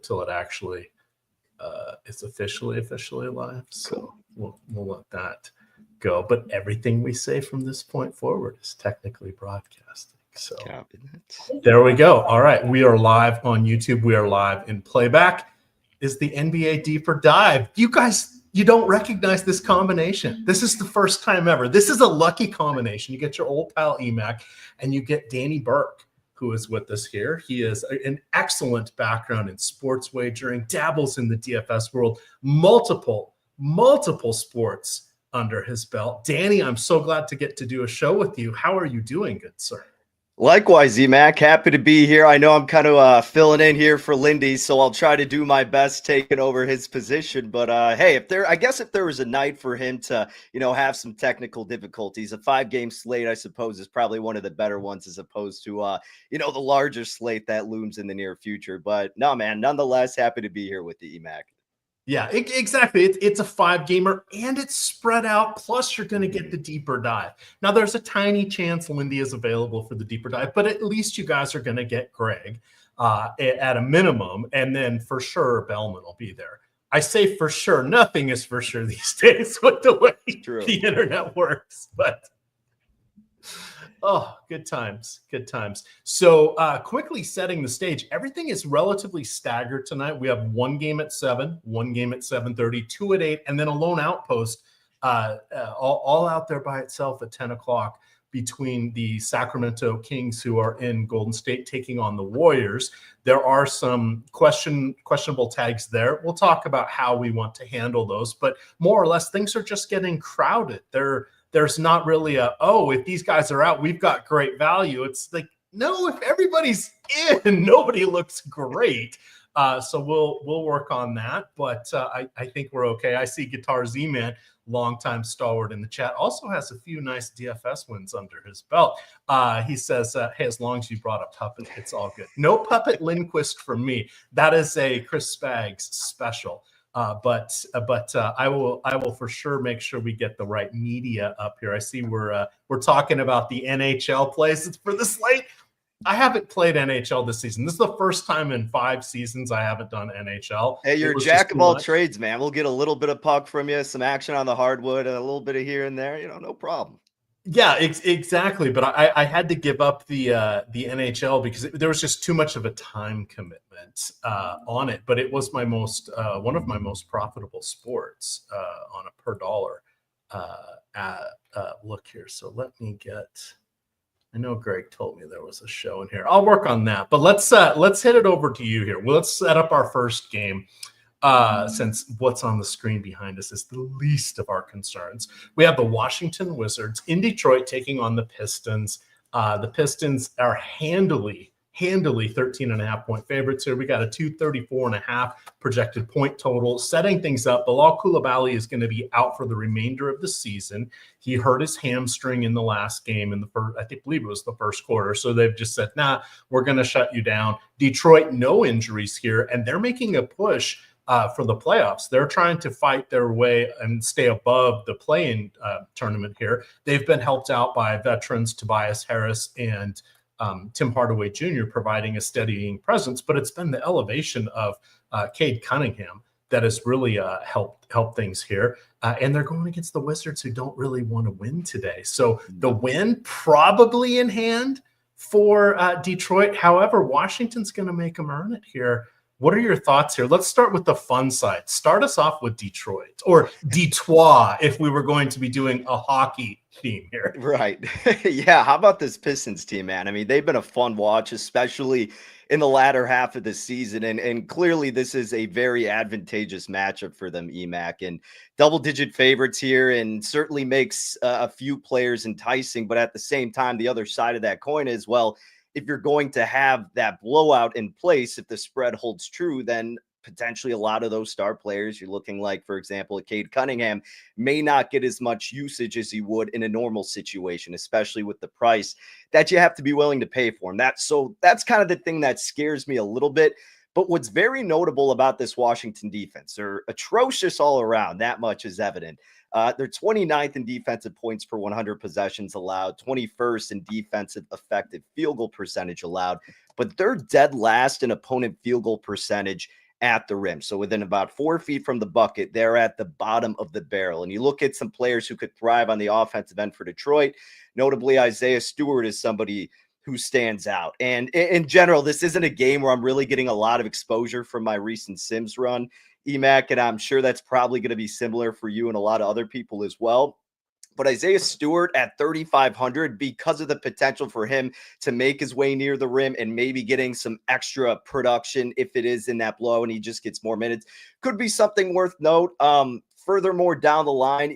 till it actually is officially live. So we'll let that go. But everything we say from this point forward is technically broadcasting. So there we go. All right. We are live on YouTube. We are live in playback. Is the NBA Deeper Dive. You guys, you don't recognize this combination. This is the first time ever. This is a lucky combination. You get your old pal EMac and you get Danny Burke, who is with us here. He is an excellent background in sports wagering, dabbles in the DFS world, multiple sports under his belt. Danny, I'm so glad to get to do a show with you. How are you doing, good sir? Likewise, EMac, happy to be here. I know I'm kind of filling in here for Lindy, so I'll try to do my best taking over his position. But hey, if there was a night for him to, have some technical difficulties, a 5-game slate, I suppose, is probably one of the better ones as opposed to, the larger slate that looms in the near future. But no, man, nonetheless, happy to be here with the EMac. Yeah, exactly. It's a 5-gamer and it's spread out. Plus, you're going to get the deeper dive. Now, there's a tiny chance Lindy is available for the deeper dive, but at least you guys are going to get Greg at a minimum. And then for sure, Belman will be there. I say for sure. Nothing is for sure these days with the way the internet works. But oh, good times. So quickly setting the stage, everything is relatively staggered tonight. We have one game at 7, one game at 7:30, 2 at 8, and then a lone outpost all out there by itself at 10 o'clock between the Sacramento Kings, who are in Golden State, taking on the Warriors. There are some questionable tags there. We'll talk about how we want to handle those, but more or less things are just getting crowded. There's not really if these guys are out, we've got great value. It's like, no, if everybody's in, nobody looks great. So we'll work on that. But I think we're okay. I see Guitar Z-Man, longtime stalwart in the chat, also has a few nice DFS wins under his belt. He says, hey, as long as you brought up Puppet, it's all good. No Puppet Lindquist from me. That is a Chris Spags special. But I will for sure make sure we get the right media up here. I see we're talking about the NHL plays for the slate. I haven't played NHL this season. This is the first time in 5 seasons I haven't done NHL. Hey, you're a jack of all trades, man. We'll get a little bit of puck from you, some action on the hardwood, a little bit of here and there. No problem. Yeah, exactly. But I had to give up the NHL because there was just too much of a time commitment on it. But it was my one of my most profitable sports on a per dollar look here. So let me get. I know Greg told me there was a show in here. I'll work on that. But let's hit it over to you here. Well, let's set up our first game. Since what's on the screen behind us is the least of our concerns. We have the Washington Wizards in Detroit taking on the Pistons. The Pistons are handily 13.5-point favorites here. We got a 234.5 projected point total. Setting things up, Bilal Coulibaly is going to be out for the remainder of the season. He hurt his hamstring in the last game in the first, I believe it was the first quarter. So they've just said, nah, we're going to shut you down. Detroit, no injuries here, and they're making a push for the playoffs. They're trying to fight their way and stay above the play-in tournament here. They've been helped out by veterans Tobias Harris and Tim Hardaway Jr. providing a steadying presence, but it's been the elevation of Cade Cunningham that has really helped things here. And they're going against the Wizards, who don't really want to win today. So the win probably in hand for Detroit. However, Washington's going to make them earn it here. What are your thoughts here? Let's start with the fun side. Start us off with Detroit, or Detroit, if we were going to be doing a hockey theme here. Right. Yeah. How about this Pistons team, man? I mean, they've been a fun watch, especially in the latter half of the season. And clearly this is a very advantageous matchup for them, EMac, and double-digit favorites here, and certainly makes a few players enticing. But at the same time, the other side of that coin is, well, if you're going to have that blowout in place, if the spread holds true, then potentially a lot of those star players you're looking like, for example, Cade Cunningham, may not get as much usage as he would in a normal situation, especially with the price that you have to be willing to pay for him. That's kind of the thing that scares me a little bit. But what's very notable about this Washington defense, they're atrocious all around. That much is evident. They're 29th in defensive points per 100 possessions allowed, 21st in defensive effective field goal percentage allowed, but they're dead last in opponent field goal percentage at the rim. So within about 4 feet from the bucket, they're at the bottom of the barrel. And you look at some players who could thrive on the offensive end for Detroit. Notably, Isaiah Stewart is somebody who stands out. And in general, this isn't a game where I'm really getting a lot of exposure from my recent Sims run, EMac, and I'm sure that's probably going to be similar for you and a lot of other people as well. But Isaiah Stewart at 3,500, because of the potential for him to make his way near the rim and maybe getting some extra production if it is in that blow and he just gets more minutes, could be something worth note. Furthermore, down the line,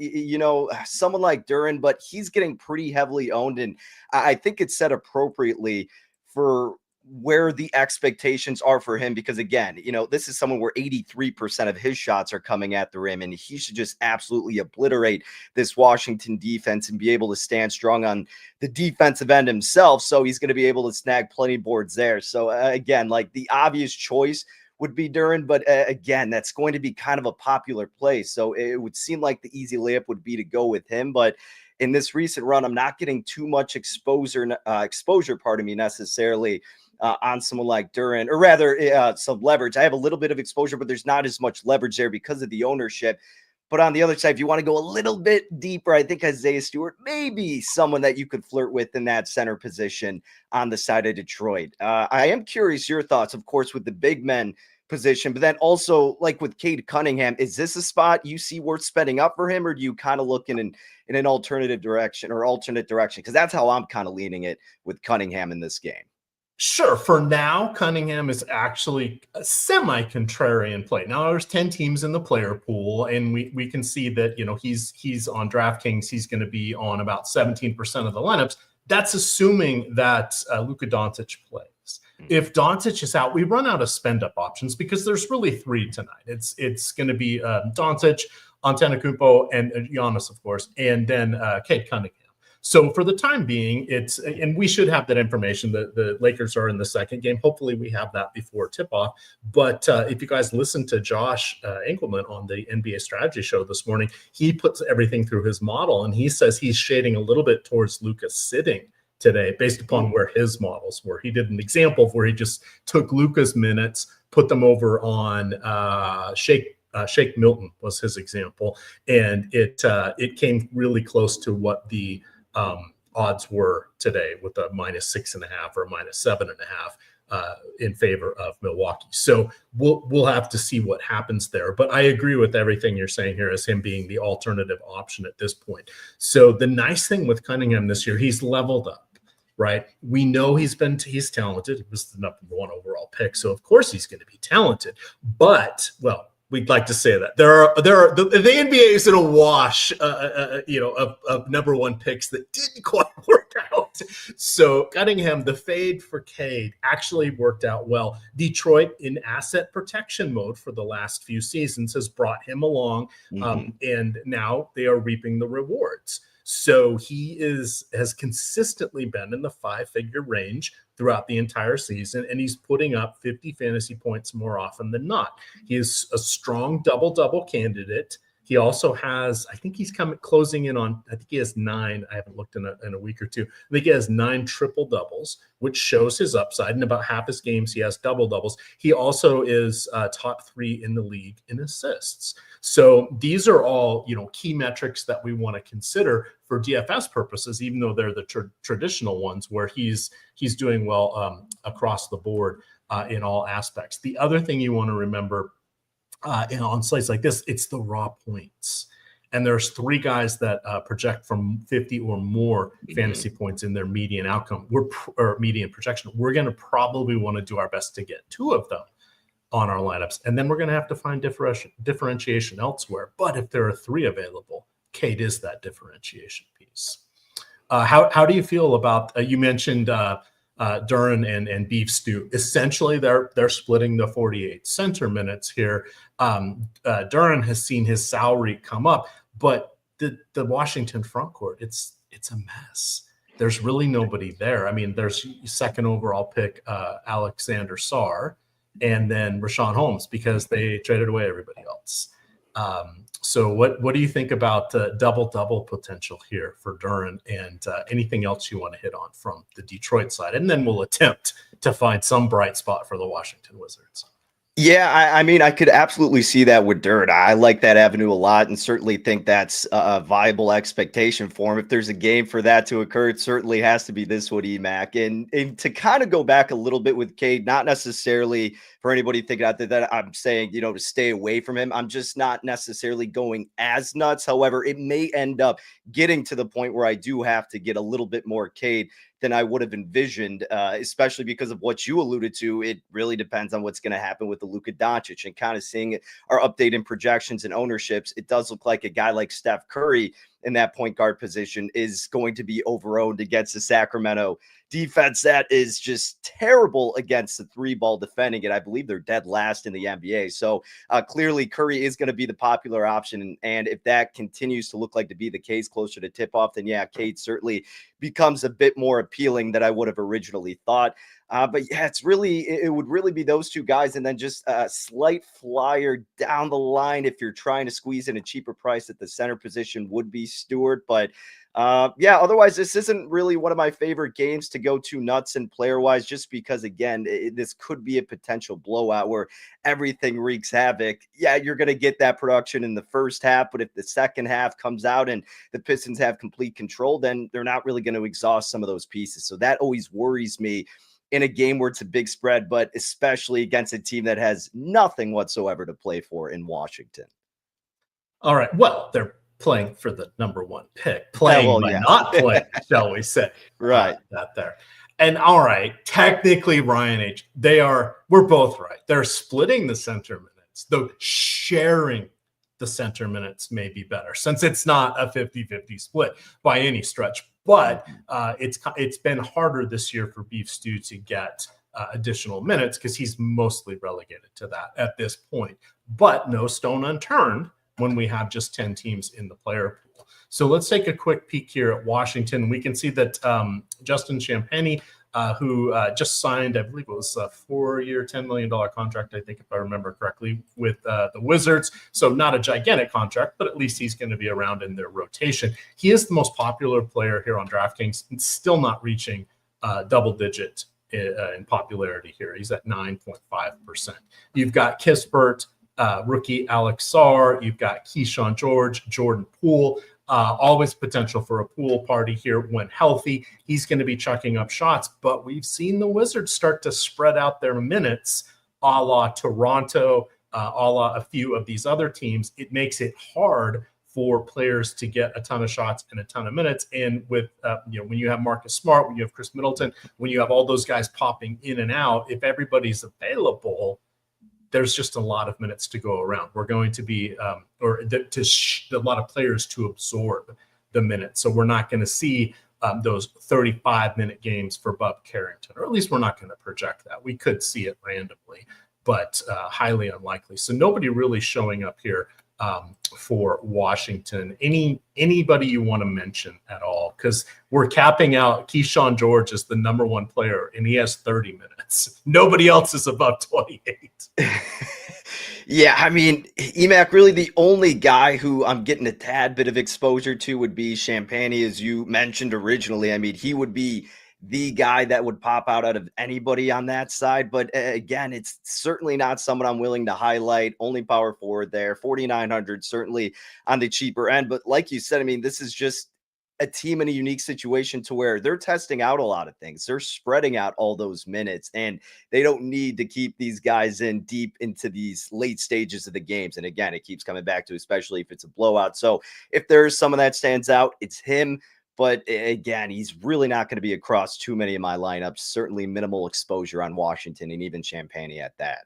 someone like Duren, but he's getting pretty heavily owned. And I think it's set appropriately for where the expectations are for him, because again, this is someone where 83% of his shots are coming at the rim, and he should just absolutely obliterate this Washington defense and be able to stand strong on the defensive end himself. So he's going to be able to snag plenty boards there. So again, like the obvious choice would be Duren, but again, that's going to be kind of a popular play. So it would seem like the easy layup would be to go with him, but in this recent run, I'm not getting too much exposure, necessarily on someone like Duren, or rather some leverage. I have a little bit of exposure, but there's not as much leverage there because of the ownership. But on the other side, if you want to go a little bit deeper, I think Isaiah Stewart may be someone that you could flirt with in that center position on the side of Detroit. I am curious your thoughts, of course, with the big men position, but then also like with Cade Cunningham, is this a spot you see worth spending up for him, or do you kind of look in an alternate direction? Because that's how I'm kind of leaning it with Cunningham in this game. Sure. For now, Cunningham is actually a semi-contrarian play. Now there's 10 teams in the player pool, and we can see that, he's on DraftKings. He's going to be on about 17% of the lineups. That's assuming that Luka Doncic plays. If Doncic is out, we run out of spend-up options because there's really three tonight. It's going to be Doncic, Antetokounmpo, and Giannis, of course, and then Cade Cunningham. So for the time being, and we should have that information. The Lakers are in the second game. Hopefully we have that before tip-off. But if you guys listen to Josh Engelman on the NBA Strategy Show this morning, he puts everything through his model, and he says he's shading a little bit towards Luka sitting today based upon where his models were. He did an example of where he just took Luka's minutes, put them over on Shake Milton was his example, and it came really close to what the odds were today with a -6.5 or -7.5 in favor of Milwaukee. So we'll have to see what happens there. But I agree with everything you're saying here as him being the alternative option at this point. So the nice thing with Cunningham this year, he's leveled up, right? We know he's talented. He was the number one overall pick, so of course he's going to be talented. But we'd like to say that there are the NBA is in a wash, of number one picks that didn't quite work out. So Cunningham, the fade for Cade, actually worked out well. Detroit in asset protection mode for the last few seasons has brought him along, and now they are reaping the rewards. So he has consistently been in the 5-figure range throughout the entire season, and he's putting up 50 fantasy points more often than not. He is a strong double-double candidate. He also has, I think he's closing in on, I think he has 9. I haven't looked in a week or two. I think he has 9 triple-doubles, which shows his upside. In about half his games, he has double-doubles. He also is top 3 in the league in assists. So these are all, key metrics that we want to consider for DFS purposes, even though they're the traditional ones where he's doing well across the board in all aspects. The other thing you want to remember on slates like this, it's the raw points. And there's 3 guys that project from 50 or more fantasy points in their median outcome or median projection. We're going to probably want to do our best to get 2 of them on our lineups, and then we're going to have to find differentiation elsewhere. But if there are 3 available, Cade is that differentiation piece. How do you feel about? You mentioned Duren and Beef Stew. Essentially, they're splitting the 48 center minutes here. Duren has seen his salary come up, but the Washington front court, it's a mess. There's really nobody there. I mean, there's second overall pick Alexander Sarr, and then Rashawn Holmes, because they traded away everybody else. So what do you think about double-double potential here for Duren, and anything else you want to hit on from the Detroit side? And then we'll attempt to find some bright spot for the Washington Wizards. Yeah, I mean, I could absolutely see that with Dirt. I like that avenue a lot and certainly think that's a viable expectation for him. If there's a game for that to occur, it certainly has to be this one, EMac. And to kind of go back a little bit with Cade, not necessarily for anybody thinking out there that I'm saying, to stay away from him. I'm just not necessarily going as nuts. However, it may end up getting to the point where I do have to get a little bit more Cade than I would have envisioned, especially because of what you alluded to. It really depends on what's going to happen with the Luka Doncic, and kind of seeing our update in projections and ownerships. It does look like a guy like Steph Curry in that point guard position is going to be overowned against the Sacramento defense that is just terrible against the three ball defending it. I believe they're dead last in the NBA. So clearly Curry is going to be the popular option. And if that continues to look like to be the case closer to tip off, then yeah, Cade certainly becomes a bit more appealing than I would have originally thought. But yeah, it would really be those two guys. And then just a slight flyer down the line, if you're trying to squeeze in a cheaper price at the center position, would be Stewart. But yeah, otherwise, this isn't really one of my favorite games to go to nuts and player wise, just because, again, this could be a potential blowout where everything wreaks havoc. Yeah, you're going to get that production in the first half, but if the second half comes out and the Pistons have complete control, then they're not really going to exhaust some of those pieces. So that always worries me in a game where it's a big spread, but especially against a team that has nothing whatsoever to play for in Washington. All right. Well, they're playing for the number one pick, playing by not playing, shall we say. Right. That there. And all right, technically, Ryan H., we're both right. They're splitting the center minutes, though sharing the center minutes may be better, since it's not a 50-50 split by any stretch. But it's been harder this year for Beef Stew to get additional minutes because he's mostly relegated to that at this point. But no stone unturned when we have just 10 teams in the player pool. So let's take a quick peek here at Washington. We can see that Justin Champagnie, who just signed, I believe it was a 4-year, $10 million contract, I think, if I remember correctly, with the Wizards. So not a gigantic contract, but at least he's going to be around in their rotation. He is the most popular player here on DraftKings, and still not reaching double digit in popularity here. He's at 9.5%. You've got Kispert, rookie Alex Sarr. You've got Keyshawn George, Jordan Poole. Always potential for a pool party here when healthy. He's going to be chucking up shots, but we've seen the Wizards start to spread out their minutes a la Toronto, a la a few of these other teams. It makes it hard for players to get a ton of shots and a ton of minutes. And with, when you have Marcus Smart, when you have Chris Middleton, when you have all those guys popping in and out, if everybody's available, there's just a lot of minutes to go around. We're going to be, a lot of players to absorb the minutes. So we're not going to see those 35-minute games for Bub Carrington, or at least we're not going to project that. We could see it randomly, but highly unlikely. So nobody really showing up here for Washington. Anybody you want to mention at all? Because we're capping out Keyshawn George as the number one player, and he has 30 minutes. Nobody else is above 28. Yeah, I mean, EMac, really the only guy who I'm getting a tad bit of exposure to would be Champagnie, as you mentioned originally. I mean, he would be the guy that would pop out of anybody on that side. But again, it's certainly not someone I'm willing to highlight. Only power forward there, 4,900, certainly on the cheaper end. But like you said, I mean, this is just a team in a unique situation to where they're testing out a lot of things. They're spreading out all those minutes, and they don't need to keep these guys in deep into these late stages of the games. And again, it keeps coming back to, especially if it's a blowout. So if there's someone that stands out, it's him. But again, he's really not going to be across too many of my lineups. Certainly minimal exposure on Washington, and even Champagnie at that.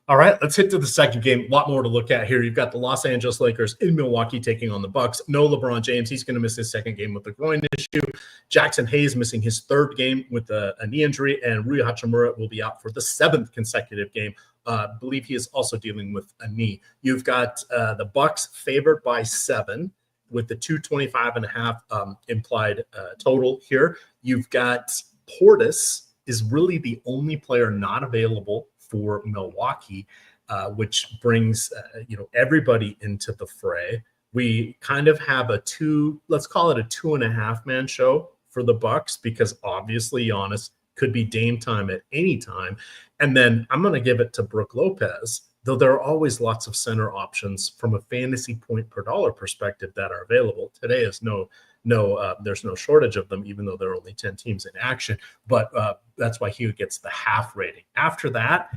All right, let's hit to the second game. A lot more to look at here. You've got the Los Angeles Lakers in Milwaukee taking on the Bucks. No LeBron James. He's going to miss his second game with a groin issue. Jackson Hayes missing his third game with a knee injury, and Rui Hachimura will be out for the 7th consecutive game. I believe he is also dealing with a knee. You've got the Bucks favored by 7 with the 225.5 implied total here. You've got Portis is really the only player not available for Milwaukee, which brings everybody into the fray. We kind of have let's call it a 2.5 man show for the Bucks, because obviously Giannis Could be Dame time at any time. And then I'm going to give it to Brook Lopez, though there are always lots of center options from a fantasy point per dollar perspective that are available. Today is there's no shortage of them, even though there are only 10 teams in action. But that's why he get the half rating. After that,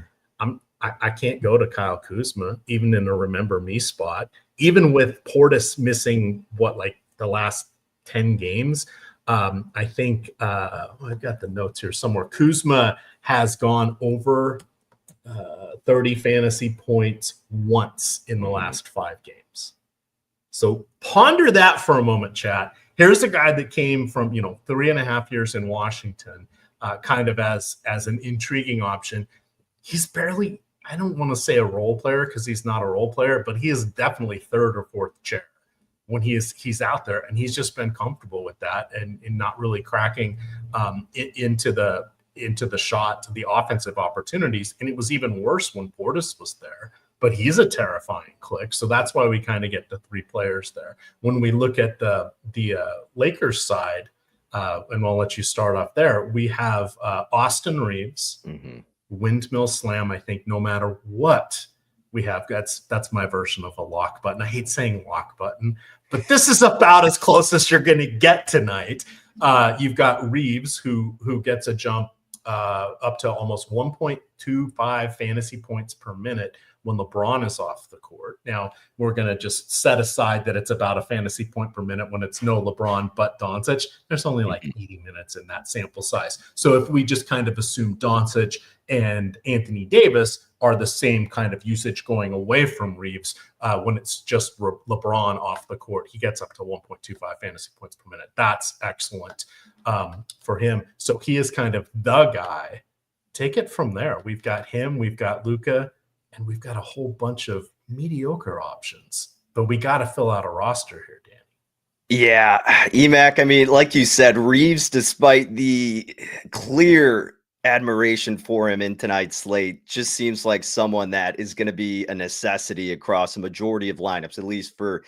I can't go to Kyle Kuzma, even in a remember me spot. Even with Portis missing the last 10 games, I think I've got the notes here somewhere. Kuzma has gone over 30 fantasy points once in the last 5 games. So ponder that for a moment, chat. Here's a guy that came from 3.5 years in Washington, kind of as an intriguing option. He's barely, I don't want to say a role player because he's not a role player, but he is definitely third or fourth chair when he's out there, and he's just been comfortable with that and not really cracking into the shot, the offensive opportunities. And it was even worse when Portis was there, but he's a terrifying click. So that's why we kind of get the 3 players there. When we look at the Lakers side, and I'll let you start off there, we have Austin Reeves, Windmill Slam. I think no matter what we have, that's my version of a lock button. I hate saying lock button, but this is about as close as you're going to get tonight. You've got Reeves, who gets a jump up to almost 1.25 fantasy points per minute when LeBron is off the court. Now, we're going to just set aside that it's about a fantasy point per minute when it's no LeBron but Doncic. There's only 80 minutes in that sample size. So if we just kind of assume Doncic and Anthony Davis are the same kind of usage going away from Reeves, when it's just LeBron off the court, he gets up to 1.25 fantasy points per minute. That's excellent for him. So he is kind of the guy. Take it from there. We've got him, we've got Luka, and we've got a whole bunch of mediocre options. But we got to fill out a roster here, Danny. Yeah, EMac, I mean, like you said, Reeves, despite the clear admiration for him in tonight's slate, just seems like someone that is going to be a necessity across a majority of lineups, at least for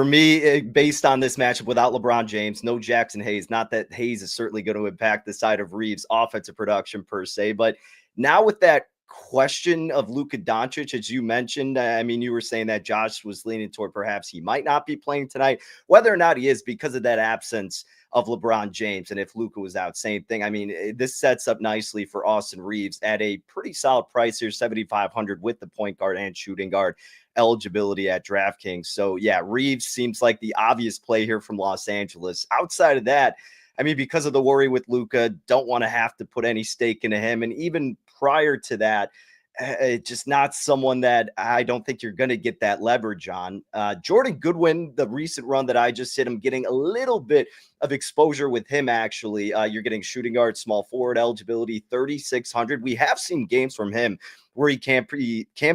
me, based on this matchup without LeBron James, no Jackson Hayes. Not that Hayes is certainly going to impact the side of Reeves' offensive production per se, but now with that question of Luka Doncic, as you mentioned, I mean, you were saying that Josh was leaning toward perhaps he might not be playing tonight, whether or not he is because of that absence of LeBron James. And if Luka was out, same thing. I mean, this sets up nicely for Austin Reeves at a pretty solid price here, 7,500 with the point guard and shooting guard eligibility at DraftKings. So yeah, Reeves seems like the obvious play here from Los Angeles. Outside of that, I mean, because of the worry with Luka, don't want to have to put any stake into him. And even prior to that, just not someone that I don't think you're going to get that leverage on. Jordan Goodwin, the recent run that I just hit, I'm getting a little bit of exposure with him, actually. You're getting shooting guard, small forward eligibility, 3,600. We have seen games from him where he can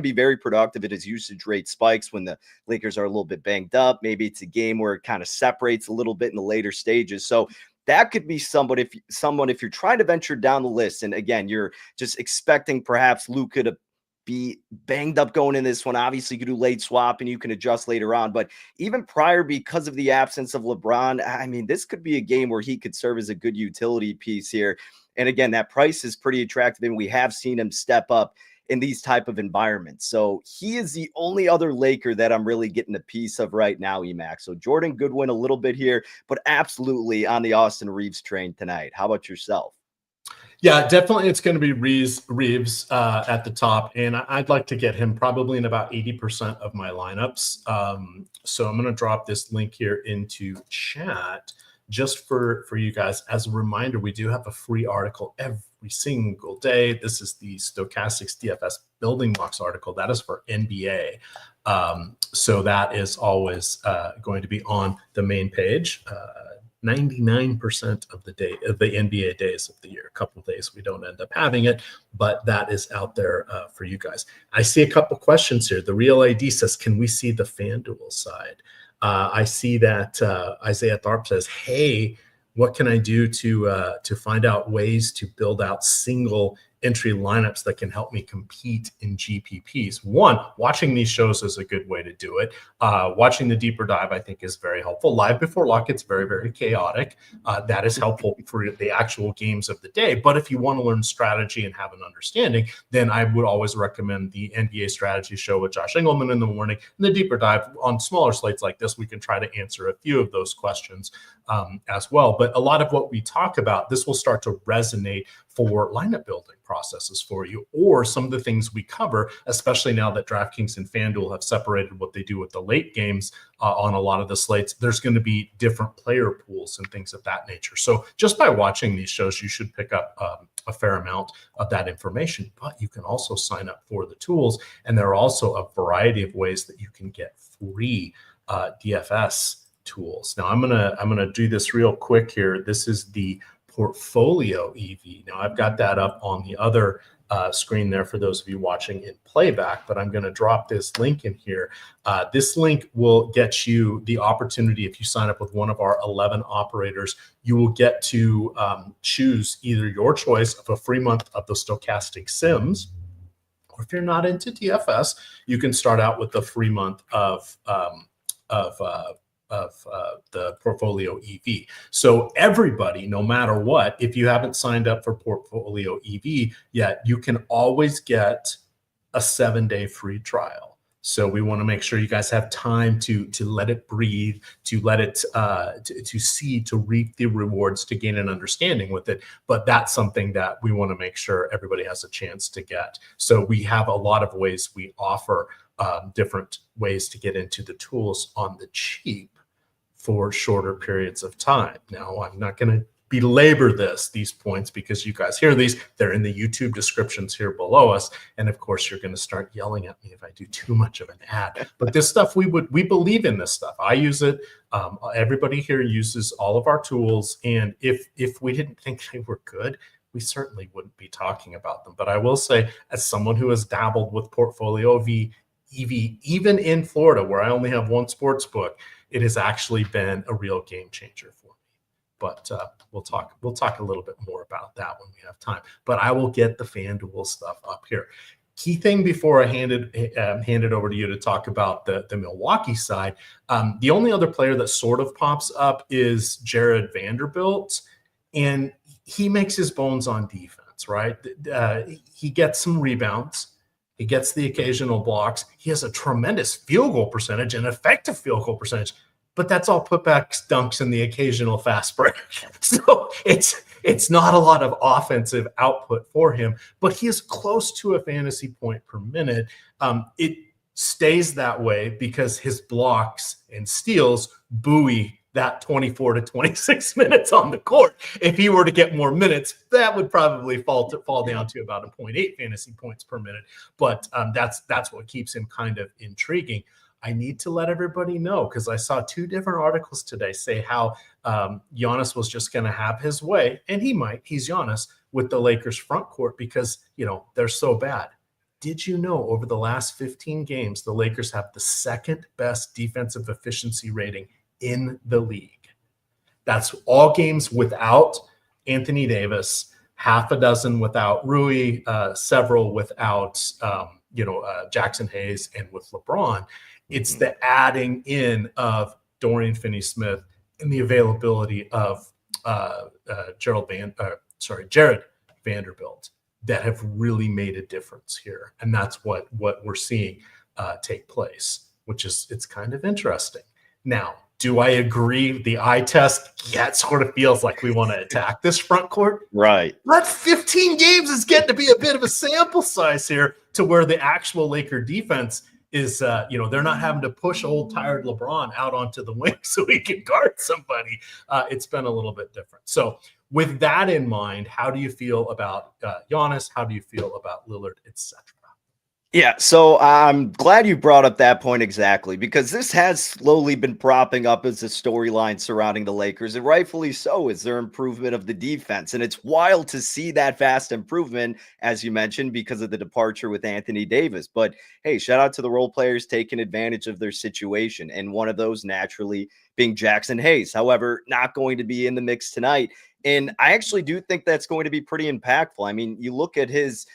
be very productive at his usage rate spikes when the Lakers are a little bit banged up. Maybe it's a game where it kind of separates a little bit in the later stages. So that could be someone if you're trying to venture down the list. And again, you're just expecting perhaps Luka to be banged up going in this one. Obviously, you can do late swap and you can adjust later on. But even prior, because of the absence of LeBron, I mean, this could be a game where he could serve as a good utility piece here. And again, that price is pretty attractive, and we have seen him step up in these type of environments. So he is the only other Laker that I'm really getting a piece of right now, EMac. So Jordan Goodwin a little bit here, but absolutely on the Austin Reeves train tonight. How about yourself? Yeah, definitely it's going to be Reeves at the top, and I'd like to get him probably in about 80% of my lineups. So I'm going to drop this link here into chat just for you guys. As a reminder, we do have a free article every single day. This is the Stokastic DFS building blocks article. That is for NBA. So that is always going to be on the main page. 99% of the NBA days of the year. A couple of days we don't end up having it, but that is out there for you guys. I see a couple questions here. The Real ID says, can we see the FanDuel side? I see that Isaiah Tharp says, hey, what can I do to find out ways to build out single entry lineups that can help me compete in GPPs. One, watching these shows is a good way to do it. Watching the deeper dive, I think, is very helpful. Live before lock, it's very, very chaotic. That is helpful for the actual games of the day. But if you want to learn strategy and have an understanding, then I would always recommend the NBA strategy show with Josh Engelman in the morning. And the deeper dive on smaller slates like this, we can try to answer a few of those questions as well. But a lot of what we talk about, this will start to resonate for lineup building processes for you, or some of the things we cover, especially now that DraftKings and FanDuel have separated what they do with the late games on a lot of the slates. There's going to be different player pools and things of that nature. So just by watching these shows, you should pick up a fair amount of that information, but you can also sign up for the tools. And there are also a variety of ways that you can get free DFS tools. Now I'm gonna do this real quick here. This is the Portfolio EV. Now I've got that up on the other screen there for those of you watching in playback, but I'm going to drop this link in here. This link will get you the opportunity. If you sign up with one of our 11 operators, you will get to choose either your choice of a free month of the Stokastic Sims, or if you're not into DFS, you can start out with the free month of the Portfolio EV. So everybody, no matter what, if you haven't signed up for Portfolio EV yet, you can always get a 7-day free trial. So we want to make sure you guys have time to let it breathe, to let it to see, to reap the rewards, to gain an understanding with it. But that's something that we want to make sure everybody has a chance to get. So we have a lot of ways we offer different ways to get into the tools on the cheap for shorter periods of time. Now, I'm not going to belabor these points because you guys hear these. They're in the YouTube descriptions here below us. And of course, you're going to start yelling at me if I do too much of an ad. But this stuff, we believe in this stuff. I use it. Everybody here uses all of our tools. And if we didn't think they were good, we certainly wouldn't be talking about them. But I will say, as someone who has dabbled with Portfolio EV, even in Florida, where I only have one sports book, it has actually been a real game changer for me. But we'll talk a little bit more about that when we have time. But I will get the FanDuel stuff up here. Key thing before I hand it over to you to talk about the Milwaukee side, the only other player that sort of pops up is Jared Vanderbilt, and he makes his bones on defense, right? He gets some rebounds. He gets the occasional blocks. He has a tremendous field goal percentage, an effective field goal percentage, but that's all putbacks, dunks, and the occasional fast break. So it's not a lot of offensive output for him, but he is close to a fantasy point per minute. It stays that way because his blocks and steals buoy that 24 to 26 minutes on the court. If he were to get more minutes, that would probably fall down to about 0.8 fantasy points per minute. But that's what keeps him kind of intriguing. I need to let everybody know, because I saw 2 different articles today say how Giannis was just going to have his way, and he might. He's Giannis with the Lakers front court because, they're so bad. Did you know over the last 15 games, the Lakers have the second best defensive efficiency rating in the league? That's all games without Anthony Davis, half a dozen without Rui, several without Jackson Hayes, and with LeBron. It's the adding in of Dorian Finney-Smith and the availability of Jared Vanderbilt that have really made a difference here, and that's what we're seeing take place, it's kind of interesting. Now, do I agree? The eye test, it sort of feels like we want to attack this front court. Right. But 15 games is getting to be a bit of a sample size here to where the actual Laker defense is, they're not having to push old tired LeBron out onto the wing so he can guard somebody. It's been a little bit different. So with that in mind, how do you feel about Giannis? How do you feel about Lillard, etc.? Yeah, so I'm glad you brought up that point exactly, because this has slowly been propping up as a storyline surrounding the Lakers, and rightfully so, is their improvement of the defense. And it's wild to see that fast improvement, as you mentioned, because of the departure with Anthony Davis. But hey, shout out to the role players taking advantage of their situation, and one of those naturally being Jackson Hayes. However, not going to be in the mix tonight. And I actually do think that's going to be pretty impactful. I mean, you look at his,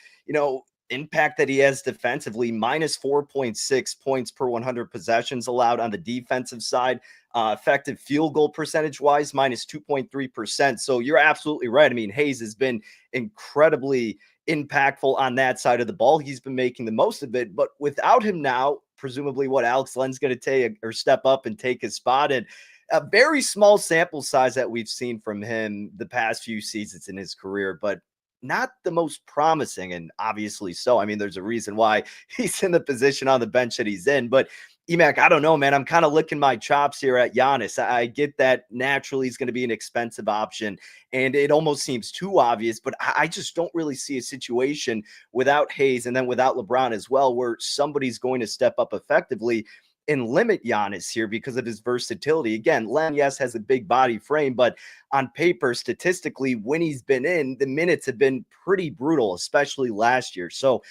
impact that he has defensively, minus 4.6 points per 100 possessions allowed on the defensive side. Effective field goal percentage wise, minus 2.3%. So you're absolutely right. I mean, Hayes has been incredibly impactful on that side of the ball. He's been making the most of it, but without him now, presumably what Alex Len's going to take or step up and take his spot. And a very small sample size that we've seen from him the past few seasons in his career, but not the most promising. And obviously so. I mean, there's a reason why he's in the position on the bench that he's in, but EMac, I don't know, man. I'm kind of licking my chops here at Giannis. I get that naturally he's going to be an expensive option, and it almost seems too obvious, but I just don't really see a situation without Hayes and then without LeBron as well, where somebody's going to step up effectively and limit Giannis here because of his versatility. Again, Len, yes, has a big body frame, but on paper, statistically, when he's been in, the minutes have been pretty brutal, especially last year. So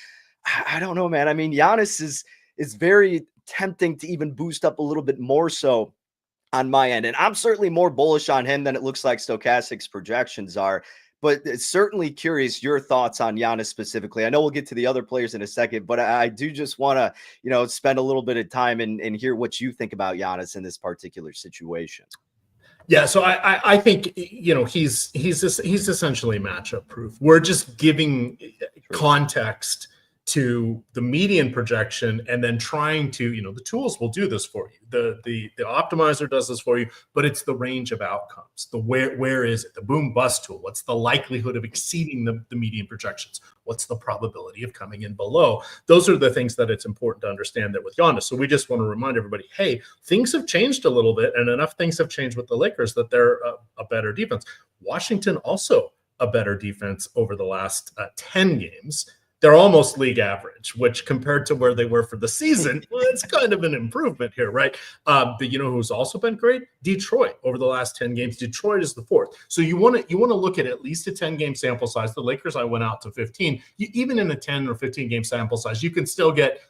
I don't know, man. I mean, Giannis is very tempting to even boost up a little bit more so on my end. And I'm certainly more bullish on him than it looks like Stokastic's projections are. But it's certainly curious your thoughts on Giannis specifically. I know we'll get to the other players in a second, but I do just want to, spend a little bit of time and hear what you think about Giannis in this particular situation. Yeah, so I think he's essentially matchup proof. We're just giving context to the median projection and then trying to, the tools will do this for you. The optimizer does this for you, but it's the range of outcomes. The where is it? The boom bust tool. What's the likelihood of exceeding the median projections? What's the probability of coming in below? Those are the things that it's important to understand that with Giannis. So we just want to remind everybody, hey, things have changed a little bit, and enough things have changed with the Lakers that they're a better defense. Washington also a better defense over the last 10 games. They're almost league average, which compared to where they were for the season, well, it's kind of an improvement here, right? But who's also been great? Detroit over the last 10 games. Detroit is the fourth. So you want to look at least a 10-game sample size. The Lakers, I went out to 15. Even in a 10 or 15-game sample size, you can still get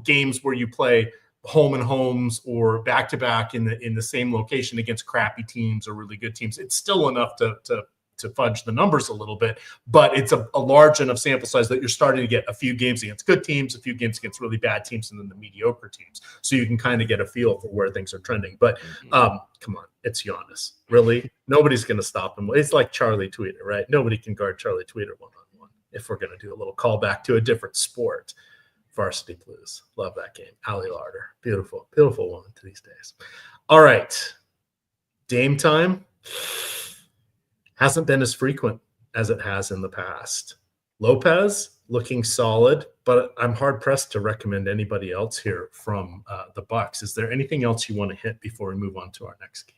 games where you play home and homes or back-to-back in the same location against crappy teams or really good teams. It's still enough to fudge the numbers a little bit, but it's a large enough sample size that you're starting to get a few games against good teams, a few games against really bad teams, and then the mediocre teams. So you can kind of get a feel for where things are trending. But come on, it's Giannis. Really? Nobody's going to stop him. It's like Charlie Tweeter, right? Nobody can guard Charlie Tweeter one-on-one. If we're going to do a little callback to a different sport. Varsity Blues. Love that game. Allie Larder. Beautiful, beautiful woman to these days. All right. Dame time. Hasn't been as frequent as it has in the past. Lopez looking solid, but I'm hard pressed to recommend anybody else here from the Bucks. Is there anything else you want to hit before we move on to our next game?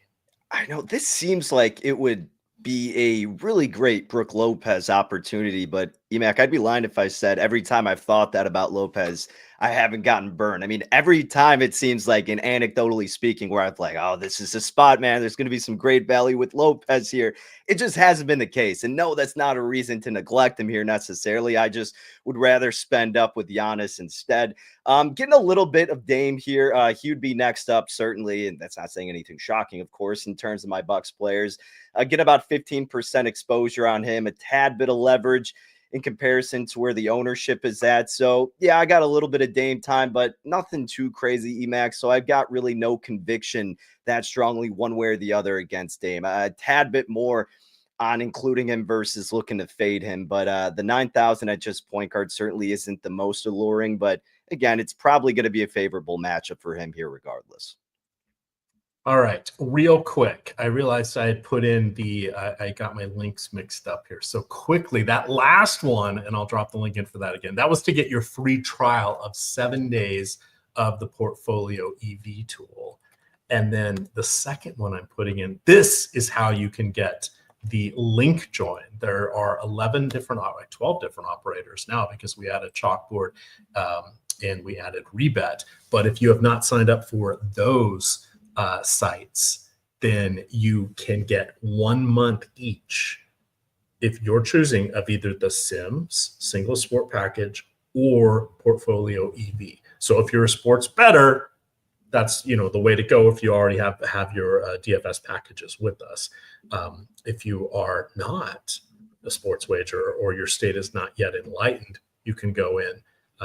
I know this seems like it would be a really great Brook Lopez opportunity, but EMac, I'd be lying if I said every time I've thought that about Lopez, I haven't gotten burned. I mean, every time it seems like, and anecdotally speaking, where I'm like, oh, this is a spot, man. There's going to be some great value with Lopez here. It just hasn't been the case. And no, that's not a reason to neglect him here necessarily. I just would rather spend up with Giannis instead. Getting a little bit of Dame here. He would be next up, certainly. And that's not saying anything shocking, of course, in terms of my Bucks players. Get about 15% exposure on him, a tad bit of leverage in comparison to where the ownership is at. So yeah, I got a little bit of Dame time, but nothing too crazy, EMac. So I've got really no conviction that strongly one way or the other against Dame. A tad bit more on including him versus looking to fade him. But the 9,000 at just point guard certainly isn't the most alluring, but again, it's probably going to be a favorable matchup for him here regardless. All right, real quick. I realized I had put in I got my links mixed up here. So quickly, that last one, and I'll drop the link in for that again. That was to get your free trial of 7 days of the Portfolio EV tool. And then the second one I'm putting in, this is how you can get the link join. There are 12 different operators now because we added Chalkboard and we added Rebet. But if you have not signed up for those sites, then you can get 1 month each if you're choosing of either the Sims single sport package or Portfolio EV. So if you're a sports bettor, that's the way to go if you already have your DFS packages with us. If you are not a sports wager or your state is not yet enlightened, you can go in,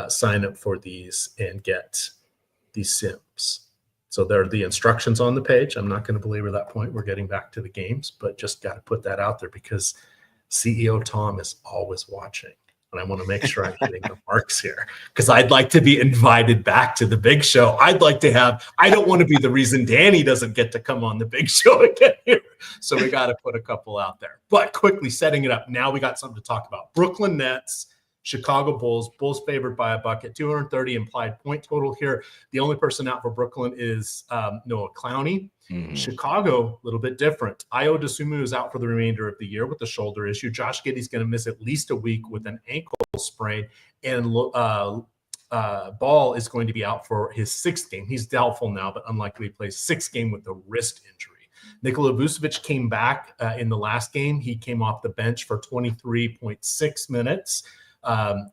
sign up for these, and get these sims. So there are the instructions on the page. I'm not going to belabor that point. We're getting back to the games, but just got to put that out there because CEO Tom is always watching. And I want to make sure I'm hitting the marks here because I'd like to be invited back to the big show. I don't want to be the reason Danny doesn't get to come on the big show again here. So we got to put a couple out there. But quickly setting it up. Now we got something to talk about. Brooklyn Nets, Chicago Bulls favored by a bucket, 230 implied point total here. The only person out for Brooklyn is Noah Clowney. Chicago, a little bit different. Ayo Dosunmu is out for the remainder of the year with the shoulder issue. Josh Giddey's going to miss at least a week with an ankle sprain. And Ball is going to be out for his 6th game. He's doubtful now, but unlikely he plays 6th game with a wrist injury. Nikola Vucevic came back in the last game. He came off the bench for 23.6 minutes.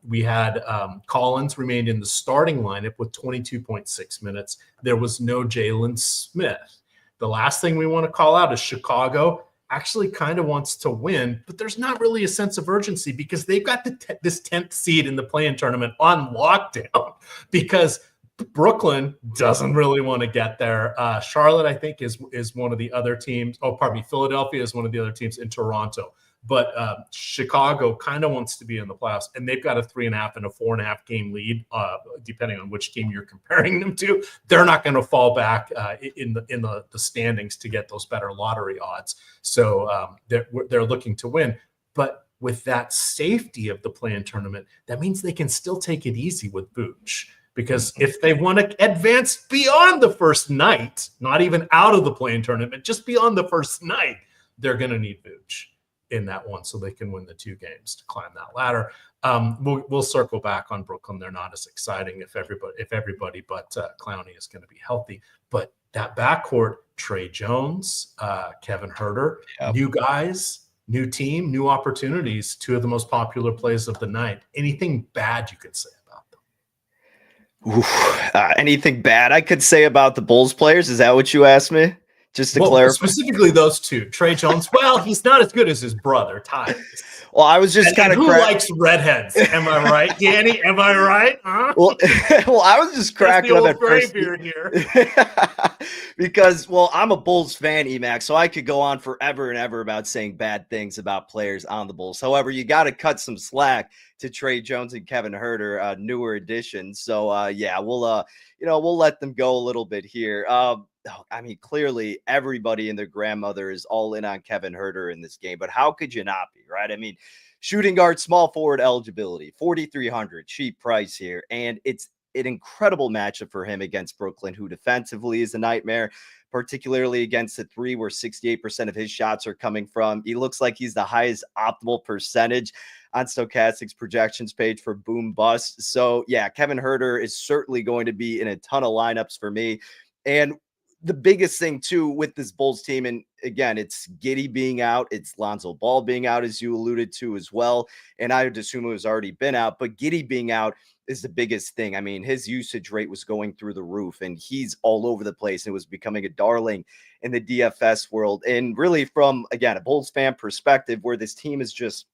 We had Collins remained in the starting lineup with 22.6 minutes. There was no Jalen Smith. The last thing we want to call out is Chicago actually kind of wants to win, but there's not really a sense of urgency because they've got this 10th seed in the play-in tournament on lockdown because Brooklyn doesn't really want to get there. Charlotte, I think, is one of the other teams. Oh, pardon me. Philadelphia is one of the other teams in Toronto. But Chicago kind of wants to be in the playoffs, and they've got a 3.5 and a 4.5 game lead, depending on which game you're comparing them to. They're not going to fall back in the standings to get those better lottery odds. So they're looking to win. But with that safety of the play-in tournament, that means they can still take it easy with Vooch. Because if they want to advance beyond the first night, not even out of the play-in tournament, just beyond the first night, they're going to need Vooch in that one so they can win the 2 games to climb that ladder. We'll circle back on Brooklyn. They're not as exciting if everybody but Clowney is going to be healthy. But that backcourt, Trey Jones, Kevin Huerter, new guys, new team, new opportunities, 2 of the most popular plays of the night. Anything bad you could say about them? Anything bad I could say about the Bulls players? Is that what you asked me? Just to clarify. Specifically those 2. Trey Jones, well, he's not as good as his brother, Ty. Well, I was just kind of who likes redheads? Am I right, Danny? Am I right? Huh? Well, I was just cracking up at first here. Because, I'm a Bulls fan, EMac, so I could go on forever and ever about saying bad things about players on the Bulls. However, you got to cut some slack to Trey Jones and Kevin Huerter, newer additions. So, we'll let them go a little bit here. Clearly everybody and their grandmother is all in on Kevin Huerter in this game, but how could you not be, right? Shooting guard, small forward eligibility, 4,300, cheap price here. And it's an incredible matchup for him against Brooklyn, who defensively is a nightmare, particularly against the 3 where 68% of his shots are coming from. He looks like he's the highest optimal percentage on Stokastic's projections page for boom bust. So Kevin Huerter is certainly going to be in a ton of lineups for me. And the biggest thing too with this Bulls team, and again, it's Giddey being out, it's Lonzo Ball being out, as you alluded to as well, and Ayo Dosunmu has already been out, but Giddey being out is the biggest thing. His usage rate was going through the roof, and he's all over the place. It was becoming a darling in the DFS world, and really from, again, a Bulls fan perspective, where this team is just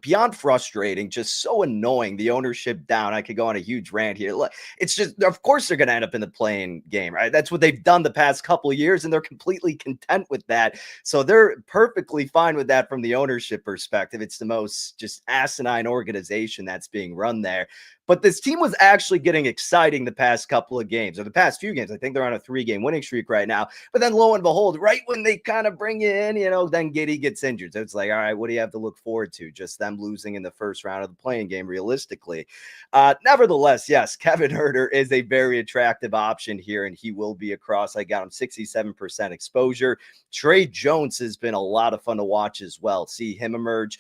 beyond frustrating, just so annoying. The ownership down. I could go on a huge rant here. It's just, of course, they're going to end up in the playing game, right? That's what they've done the past couple of years, and they're completely content with that. So they're perfectly fine with that from the ownership perspective. It's the most just asinine organization that's being run there. But this team was actually getting exciting the past couple of games, or the past few games. I think they're on a 3-game winning streak right now. But then lo and behold, right when they kind of bring you in, then Giddey gets injured. So it's like, all right, what do you have to look forward to? Just them losing in the first round of the playing game, realistically. Nevertheless, yes, Kevin Huerter is a very attractive option here, and he will be across. I got him 67% exposure. Trey Jones has been a lot of fun to watch as well. See him emerge,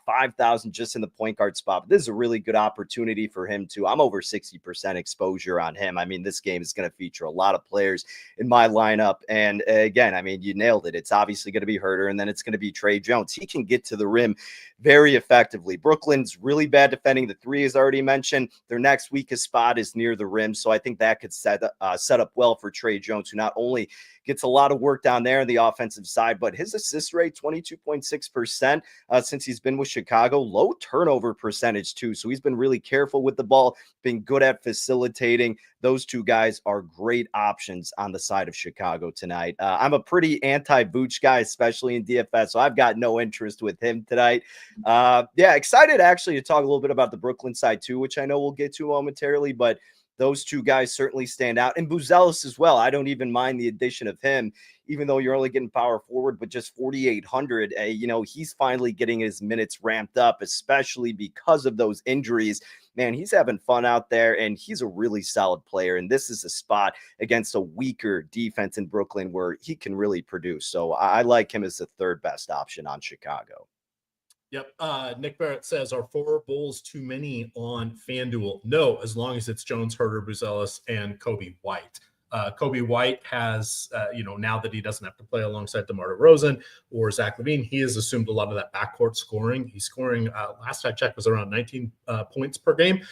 5,000 just in the point guard spot. But this is a really good opportunity for him him too. I'm over 60% exposure on him. I mean, this game is going to feature a lot of players in my lineup. And again, I mean, you nailed it. It's obviously going to be Herter, and then it's going to be Trey Jones. He can get to the rim very effectively. Brooklyn's really bad defending the three, as already mentioned. Their next weakest spot is near the rim. So I think that could set up well for Trey Jones, who not only gets a lot of work down there on the offensive side, but his assist rate, 22.6% since he's been with Chicago. Low turnover percentage too. So he's been really careful with the ball, being good at facilitating. Those two guys are great options on the side of Chicago tonight. I'm a pretty anti-Vooch guy, especially in DFS, so I've got no interest with him tonight. Excited actually to talk a little bit about the Brooklyn side too, which I know we'll get to momentarily, but those two guys certainly stand out. And Buzelis as well. I don't even mind the addition of him, even though you're only getting power forward, but just 4,800. He's finally getting his minutes ramped up, especially because of those injuries. Man, he's having fun out there, and he's a really solid player. And this is a spot against a weaker defense in Brooklyn where he can really produce. So I like him as the third best option on Chicago. Yep. Nick Barrett says, are 4 Bulls too many on FanDuel? No, as long as it's Jones, Herter, Buzelis, and Kobe White. Kobe White has, now that he doesn't have to play alongside DeMar DeRozan or Zach LaVine, he has assumed a lot of that backcourt scoring. He's scoring, last I checked, was around 19 points per game.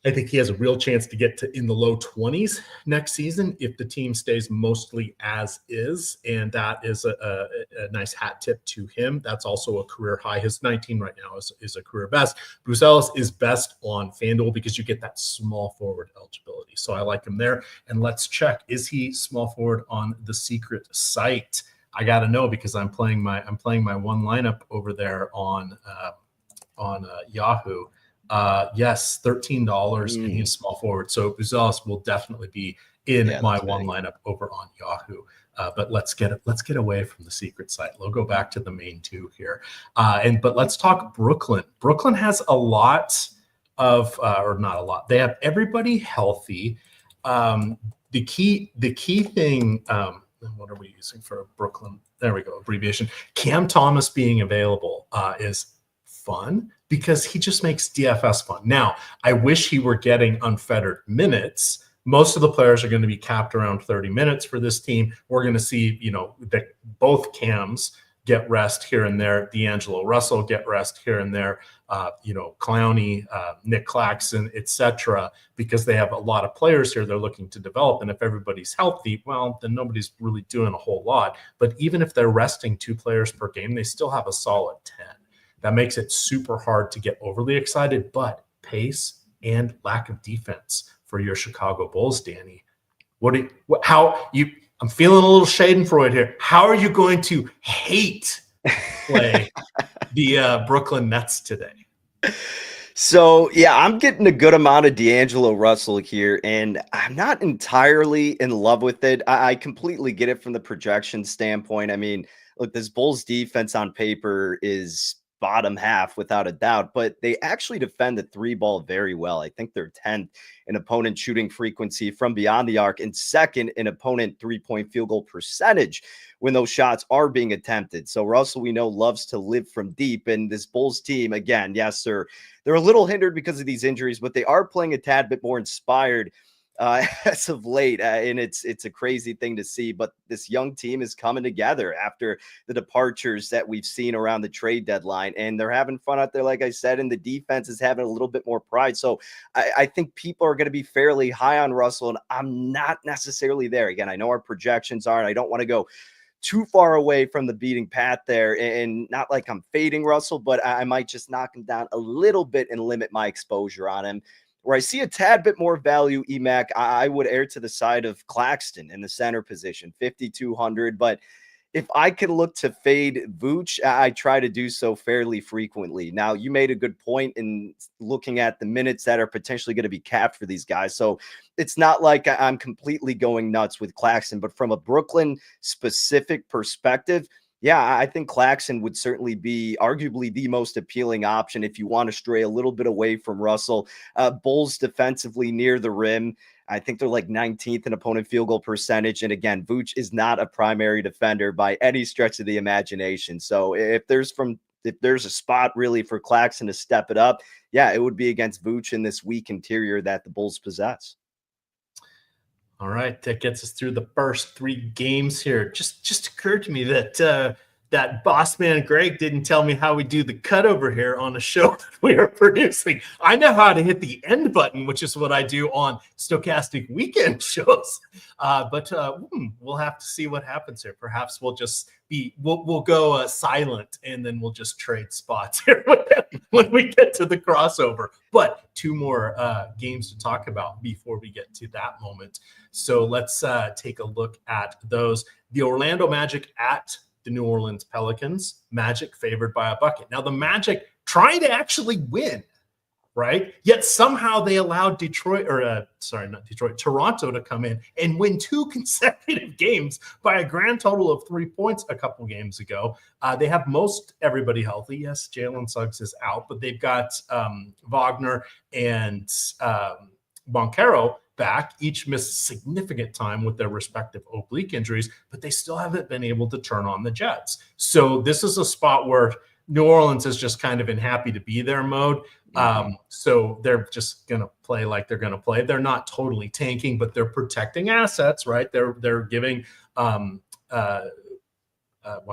I think he has a real chance to get to in the low 20s next season if the team stays mostly as is, and that is a nice hat tip to him. That's also a career high. His 19 right now is a career best. Buzelis is best on FanDuel because you get that small forward eligibility. So I like him there. And let's check, is he small forward on the secret site? I got to know because I'm playing my one lineup over there on Yahoo. Yes, $13 and he's small forward. So Buzelis will definitely be in my one lineup over on Yahoo. But let's get away from the secret site. We'll go back to the main two here. But let's talk Brooklyn. Brooklyn has a lot of, or not a lot. They have everybody healthy. The key thing, what are we using for Brooklyn? There we go. Abbreviation. Cam Thomas being available is fun because he just makes DFS fun. Now, I wish he were getting unfettered minutes. Most of the players are going to be capped around 30 minutes for this team. We're going to see, that both Cams get rest here and there. D'Angelo Russell get rest here and there. Clowney, Nick Claxton, etc., because they have a lot of players here they're looking to develop. And if everybody's healthy, well, then nobody's really doing a whole lot. But even if they're resting 2 players per game, they still have a solid 10. That makes it super hard to get overly excited, but pace and lack of defense for your Chicago Bulls, Danny. I'm feeling a little schadenfreude here. How are you going to hate play the Brooklyn Nets today? So, I'm getting a good amount of D'Angelo Russell here, and I'm not entirely in love with it. I completely get it from the projection standpoint. I mean, look, this Bulls defense on paper is bottom half without a doubt, but they actually defend the 3-ball very well. I think they're 10th in opponent shooting frequency from beyond the arc and 2nd in opponent 3-point field goal percentage when those shots are being attempted. So Russell, we know, loves to live from deep, and this Bulls team, again, yes, sir, they're a little hindered because of these injuries, but they are playing a tad bit more inspired as of late, and it's a crazy thing to see, but this young team is coming together after the departures that we've seen around the trade deadline, and they're having fun out there, like I said, and the defense is having a little bit more pride. So I think people are going to be fairly high on Russell, and I'm not necessarily there. Again, I know our projections are, and I don't want to go too far away from the beating path there, and not like I'm fading Russell, but I might just knock him down a little bit and limit my exposure on him. Where I see a tad bit more value, EMac, I would err to the side of Claxton in the center position, 5,200. But if I could look to fade Vooch, I try to do so fairly frequently. Now, you made a good point in looking at the minutes that are potentially going to be capped for these guys. So it's not like I'm completely going nuts with Claxton, but from a Brooklyn specific perspective, I think Claxton would certainly be arguably the most appealing option if you want to stray a little bit away from Russell. Bulls defensively near the rim, I think they're like 19th in opponent field goal percentage. And again, Vooch is not a primary defender by any stretch of the imagination. So if there's if there's a spot really for Claxton to step it up, yeah, it would be against Vooch in this weak interior that the Bulls possess. All right, that gets us through the first 3 games here. Just occurred to me that that boss man Greg didn't tell me how we do the cut over here on a show that we are producing. I know how to hit the end button, which is what I do on Stokastic weekend shows. But we'll have to see what happens here. Perhaps we'll just we'll go silent, and then we'll just trade spots here when we get to the crossover. But 2 more games to talk about before we get to that moment. So let's take a look at those. The Orlando Magic at the New Orleans Pelicans. Magic favored by a bucket. Now the Magic trying to actually win, right? Yet somehow they allowed Toronto to come in and win 2 consecutive games by a grand total of 3 points a couple games ago. They have most everybody healthy. Yes, Jalen Suggs is out, but they've got Wagner and Boncaro back. Each missed significant time with their respective oblique injuries, but they still haven't been able to turn on the Jets. So this is a spot where New Orleans is just kind of in happy to be there mode. So they're just going to play like they're going to play. They're not totally tanking, but they're protecting assets, right? They're giving why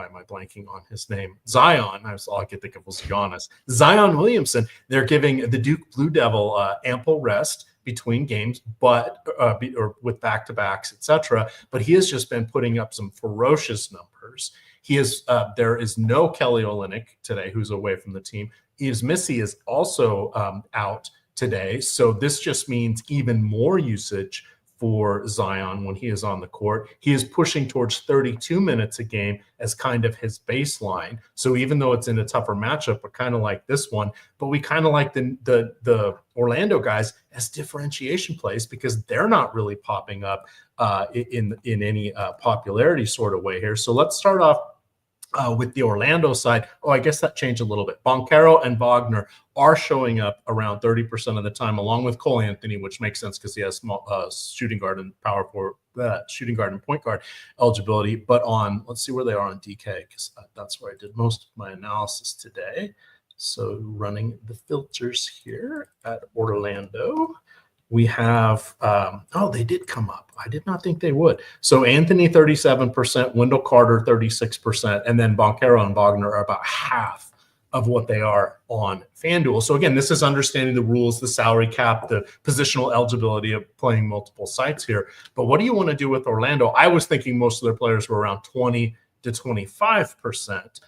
am I blanking on his name? Zion. That's all I could think of was Giannis. Zion Williamson. They're giving the Duke Blue Devil ample rest between games, but or with back-to-backs, etc. But he has just been putting up some ferocious numbers. He is there is no Kelly Olynyk today, who's away from the team. Yves Missy is also out today, so this just means even more usage for Zion when he is on the court. He is pushing towards 32 minutes a game as kind of his baseline. So even though it's in a tougher matchup, but kind of like this one, but we kind of like the Orlando guys as differentiation plays because they're not really popping up in any popularity sort of way here. So let's start off with the Orlando side. Oh, I guess that changed a little bit. Boncaro and Wagner are showing up around 30% of the time, along with Cole Anthony, which makes sense because he has small shooting guard and power forward, shooting guard and point guard eligibility. But let's see where they are on DK, because that's where I did most of my analysis today. So running the filters here at Orlando, we have, they did come up. I did not think they would. So Anthony, 37%, Wendell Carter, 36%, and then Boncaro and Wagner are about half of what they are on FanDuel. So again, this is understanding the rules, the salary cap, the positional eligibility of playing multiple sites here. But what do you want to do with Orlando? I was thinking most of their players were around 20 to 25%.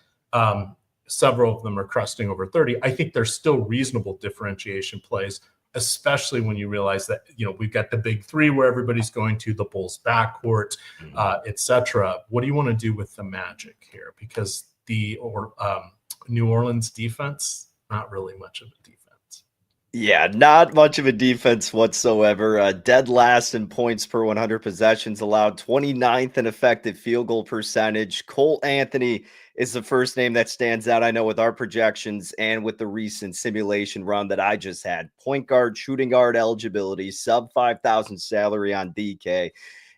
Several of them are cresting over 30. I think there's still reasonable differentiation plays, especially when you realize that, we've got the big 3 where everybody's going to the Bulls backcourt, etc. What do you want to do with the Magic here? Because the New Orleans defense, not really much of a defense. Yeah, not much of a defense whatsoever. Dead last in points per 100 possessions allowed, 29th in effective field goal percentage. Cole Anthony is the first name that stands out, I know, with our projections and with the recent simulation run that I just had. Point guard, shooting guard eligibility, sub 5,000 salary on DK.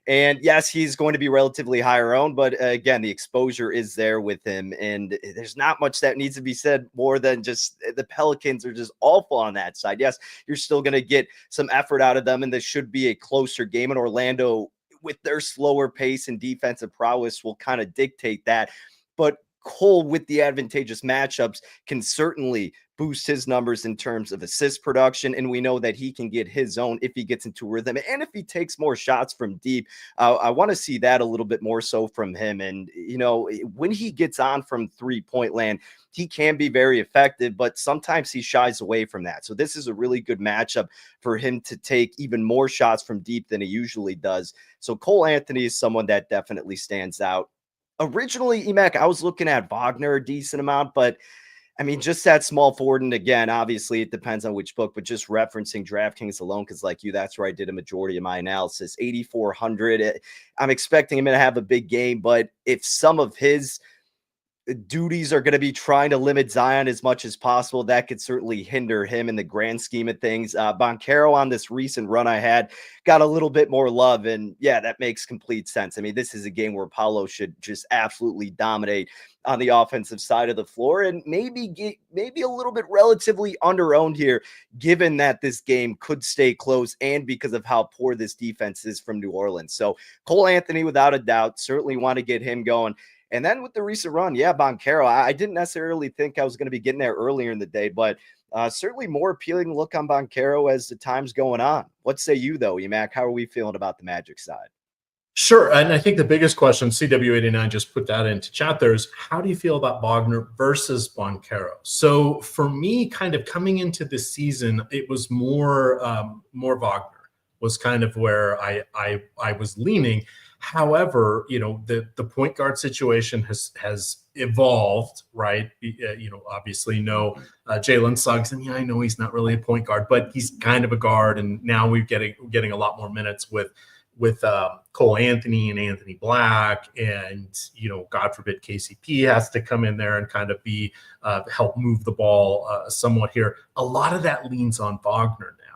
And yes, he's going to be relatively higher owned, but again, the exposure is there with him. And there's not much that needs to be said more than just the Pelicans are just awful on that side. Yes, you're still going to get some effort out of them, and this should be a closer game. And Orlando, with their slower pace and defensive prowess, will kind of dictate that. But Cole, with the advantageous matchups, can certainly boost his numbers in terms of assist production. And we know that he can get his own if he gets into rhythm and if he takes more shots from deep. I want to see that a little bit more so from him. And, when he gets on from 3-point land, he can be very effective, but sometimes he shies away from that. So this is a really good matchup for him to take even more shots from deep than he usually does. So Cole Anthony is someone that definitely stands out. Originally, EMac, I was looking at Wagner a decent amount, but I mean, just that small forward. And again, obviously, it depends on which book, but just referencing DraftKings alone, because like you, that's where I did a majority of my analysis. 8,400. I'm expecting him to have a big game, but if some of his duties are going to be trying to limit Zion as much as possible. That could certainly hinder him in the grand scheme of things. Banchero on this recent run I had got a little bit more love, and yeah, that makes complete sense. I mean, this is a game where Paolo should just absolutely dominate on the offensive side of the floor, and maybe a little bit relatively under-owned here, given that this game could stay close and because of how poor this defense is from New Orleans. So Cole Anthony, without a doubt, certainly want to get him going. And then with the recent run, yeah, Banchero, I didn't necessarily think I was going to be getting there earlier in the day, but certainly more appealing look on Banchero as the time's going on. What say you, though, EMac? How are we feeling about the Magic side? Sure. And I think the biggest question, CW89 just put that into chat there, is how do you feel about Wagner versus Banchero? So for me, kind of coming into this season, it was more Wagner was kind of where I was leaning. However, the point guard situation has evolved, right? Obviously no Jalen Suggs, and I know he's not really a point guard, but he's kind of a guard, and now we're getting a lot more minutes with Cole Anthony and Anthony Black, and God forbid KCP has to come in there and kind of be help move the ball somewhat here. A lot of that leans on Wagner now.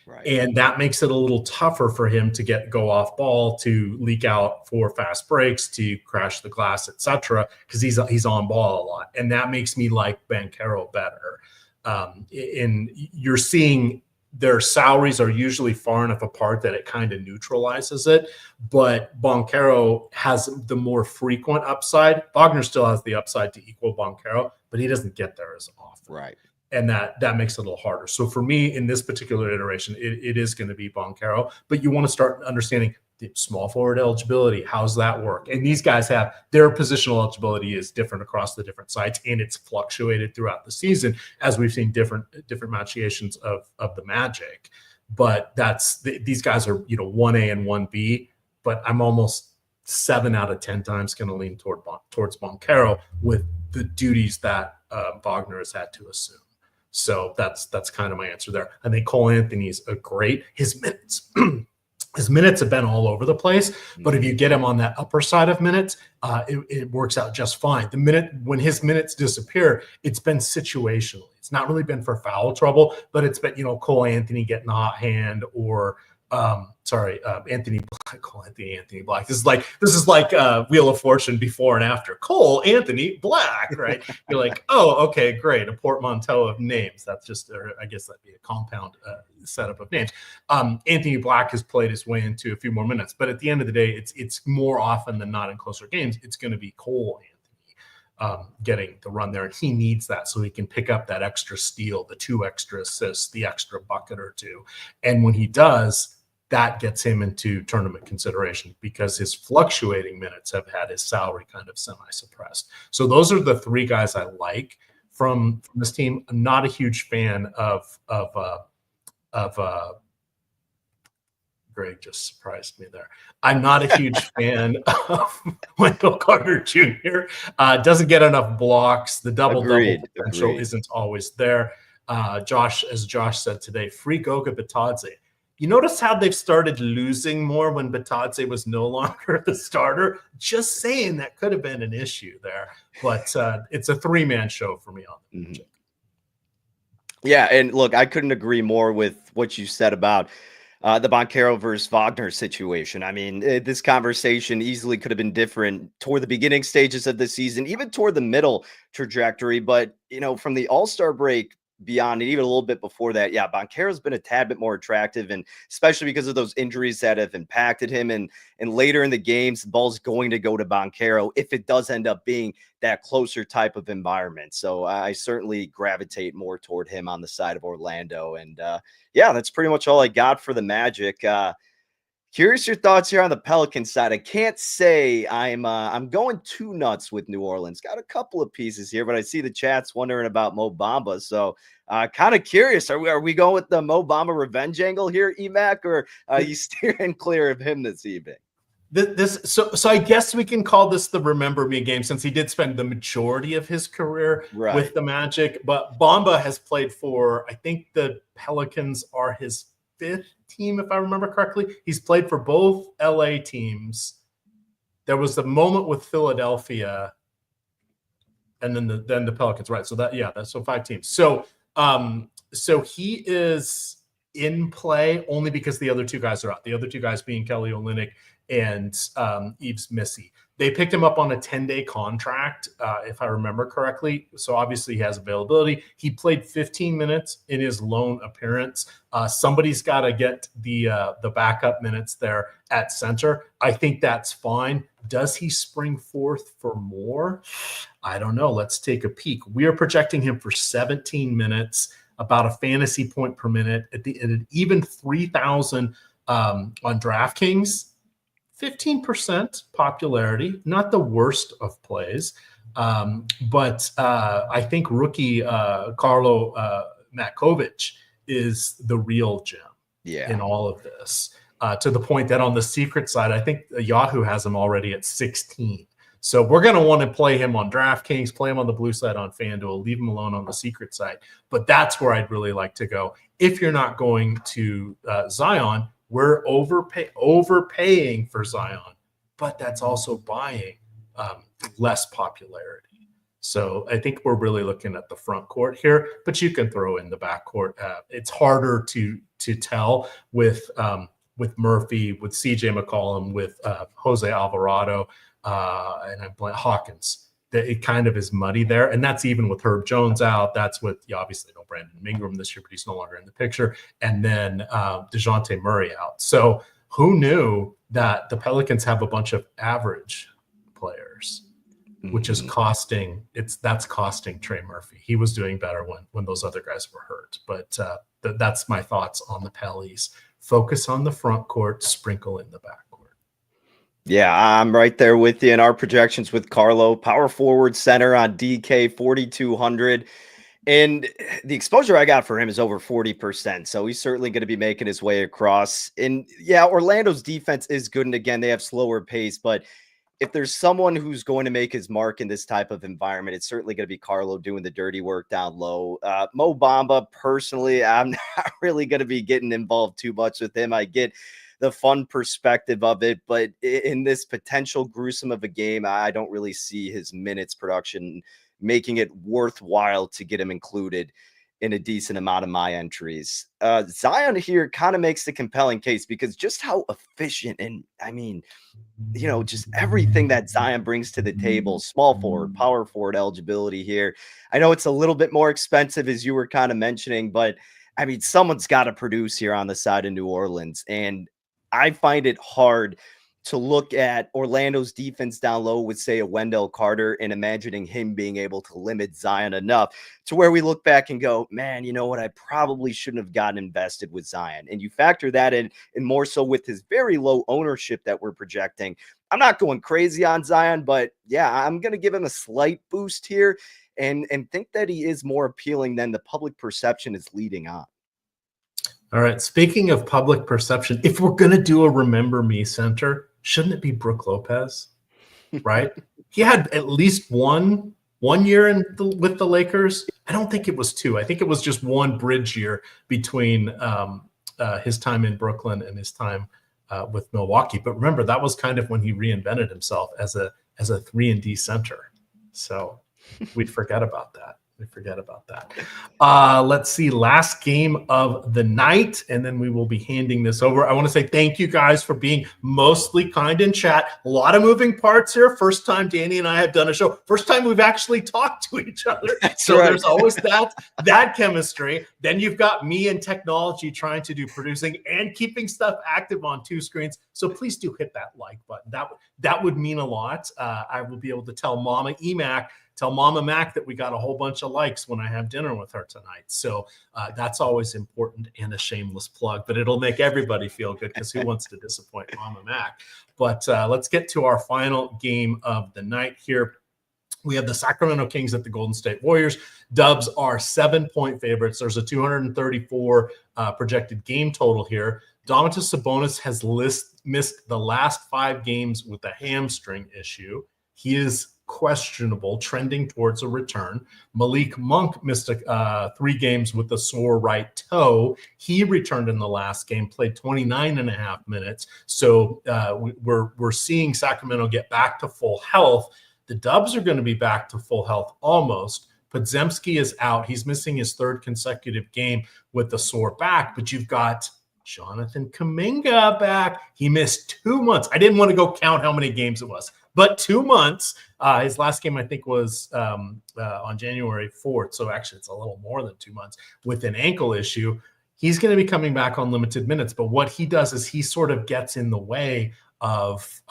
Right. And that makes it a little tougher for him to go off ball, to leak out for fast breaks, to crash the glass, etc., because he's on ball a lot. And that makes me like Banchero better. And you're seeing their salaries are usually far enough apart that it kind of neutralizes it. But Banchero has the more frequent upside. Wagner still has the upside to equal Banchero, but he doesn't get there as often. Right. And that makes it a little harder. So for me, in this particular iteration, it is going to be Banchero. But you want to start understanding the small forward eligibility. How's that work? And these guys have their positional eligibility is different across the different sites, and it's fluctuated throughout the season as we've seen different machinations of the Magic. But these guys are 1A and 1B. But I'm almost 7 out of 10 times going to lean towards Banchero with the duties that Wagner has had to assume. So that's kind of my answer there. I think Cole Anthony's a great. His minutes have been all over the place, but if you get him on that upper side of minutes, it works out just fine. When his minutes disappear, it's been situational. It's not really been for foul trouble, but it's been Cole Anthony getting a hot hand, or Anthony Black. Cole Anthony Black. This is like Wheel of Fortune before and after. Cole Anthony Black, right? You're like, oh, okay, great, a portmanteau of names. That's just, I guess that'd be a compound setup of names. Anthony Black has played his way into a few more minutes, but at the end of the day, it's more often than not in closer games, it's going to be Cole Anthony getting the run there, and he needs that so he can pick up that extra steal, the 2 extra assists, the extra bucket or 2, and when he does, that gets him into tournament consideration because his fluctuating minutes have had his salary kind of semi-suppressed. So those are the 3 guys I like from this team. I'm not a huge fan of Greg just surprised me there. I'm not a huge fan of Wendell Carter Jr. Doesn't get enough blocks. The double-double potential isn't always there. Josh said today, free Goga Bitadze. You notice how they've started losing more when Bitadze was no longer the starter? Just saying, that could have been an issue there. But it's a 3-man show for me on the Magic. Yeah, and look, I couldn't agree more with what you said about the Banchero versus Wagner situation. I mean, this conversation easily could have been different toward the beginning stages of the season, even toward the middle trajectory. But, from the All-Star break beyond, and even a little bit before that, yeah, Banchero's been a tad bit more attractive, and especially because of those injuries that have impacted him. And later in the games, the ball's going to go to Banchero if it does end up being that closer type of environment. So I certainly gravitate more toward him on the side of Orlando. And yeah, that's pretty much all I got for the Magic. Curious your thoughts here on the Pelicans side. I can't say I'm going too nuts with New Orleans. Got a couple of pieces here, but I see the chat's wondering about Mo Bamba. So kind of curious. Are we going with the Mo Bamba revenge angle here, EMac, or are you steering clear of him this evening? So I guess we can call this the Remember Me game, since he did spend the majority of his career with the Magic. But Bamba has played for, I think the Pelicans are his 5th team, if I remember correctly. He's played for both LA teams. There was a moment with Philadelphia and then the Pelicans, right? So that's so 5 teams. So so he is in play only because the other 2 guys are out. The other 2 guys being Kelly Olynyk and Yves Missy. They picked him up on a 10-day contract, if I remember correctly. So obviously he has availability. He played 15 minutes in his lone appearance. Somebody's got to get the backup minutes there at center. I think that's fine. Does he spring forth for more? I don't know. Let's take a peek. We are projecting him for 17 minutes, about a fantasy point per minute at an even 3,000 on DraftKings. 15% popularity, not the worst of plays. But I think rookie Carlo Matkovic is the real gem in all of this, to the point that on the secret side, I think Yahoo has him already at 16. So we're going to want to play him on DraftKings, play him on the blue side on FanDuel, leave him alone on the secret side. But that's where I'd really like to go. If you're not going to Zion, we're overpaying for Zion, but that's also buying less popularity. So I think we're really looking at the front court here, but you can throw in the back court. It's harder to tell with Murphy, with CJ McCollum, with Jose Alvarado, and Hawkins. It kind of is muddy there. And that's even with Herb Jones out. That's with, obviously no Brandon Ingram this year, but he's no longer in the picture. And then DeJounte Murray out. So who knew that the Pelicans have a bunch of average players, which is that's costing Trey Murphy. He was doing better when those other guys were hurt. But that's my thoughts on the Pellies. Focus on the front court, sprinkle in the back. Yeah, I'm right there with you in our projections with Carlo. Power forward center on DK 4,200. And the exposure I got for him is over 40%. So he's certainly going to be making his way across. And yeah, Orlando's defense is good. And again, they have slower pace. But if there's someone who's going to make his mark in this type of environment, it's certainly going to be Carlo doing the dirty work down low. Mo Bamba, personally, I'm not really going to be getting involved too much with him. I get the fun perspective of it, but in this potential gruesome of a game, I don't really see his minutes production making it worthwhile to get him included in a decent amount of my entries. Zion here kind of makes the compelling case because just how efficient and just everything that Zion brings to the table, small forward, power forward eligibility here. I know it's a little bit more expensive as you were kind of mentioning, but someone's got to produce here on the side of New Orleans. And I find it hard to look at Orlando's defense down low with, say, a Wendell Carter and imagining him being able to limit Zion enough to where we look back and go, man, you know what? I probably shouldn't have gotten invested with Zion. And you factor that in, and more so with his very low ownership that we're projecting. I'm not going crazy on Zion, but yeah, I'm going to give him a slight boost here and think that he is more appealing than the public perception is leading on. All right. Speaking of public perception, if we're going to do a Remember Me center, shouldn't it be Brook Lopez? Right? He had at least one year with the Lakers. I don't think it was 2. I think it was just one bridge year between his time in Brooklyn and his time with Milwaukee. But remember, that was kind of when he reinvented himself as a 3-and-D center. So we'd forget about that. Let's see, last game of the night, and then we will be handing this over. I want to say thank you guys for being mostly kind in chat. A lot of moving parts here. First time Danny and I have done a show. First time we've actually talked to each other. So There's always that chemistry. Then you've got me and technology trying to do producing and keeping stuff active on 2 screens. So please do hit that like button. That would mean a lot. I will be able to tell Mama EMac, tell Mama Mac that we got a whole bunch of likes when I have dinner with her tonight. So that's always important and a shameless plug, but it'll make everybody feel good because who wants to disappoint Mama Mac? But let's get to our final game of the night here. We have the Sacramento Kings at the Golden State Warriors. Dubs are 7-point favorites. There's a 234 projected game total here. Domantas Sabonis has missed the last 5 games with a hamstring issue. He is questionable, trending towards a return. Malik Monk missed 3 games with a sore right toe. He returned in the last game, played 29.5 minutes. So we're seeing Sacramento get back to full health. The Dubs are going to be back to full health almost. Podziemski is out. He's missing his third consecutive game with a sore back, but you've got Jonathan Kuminga back. He missed 2 months. I didn't want to go count how many games it was, but 2 months. His last game, I think, was on January 4th. So actually, it's a little more than 2 months with an ankle issue. He's going to be coming back on limited minutes. But what he does is he sort of gets in the way of,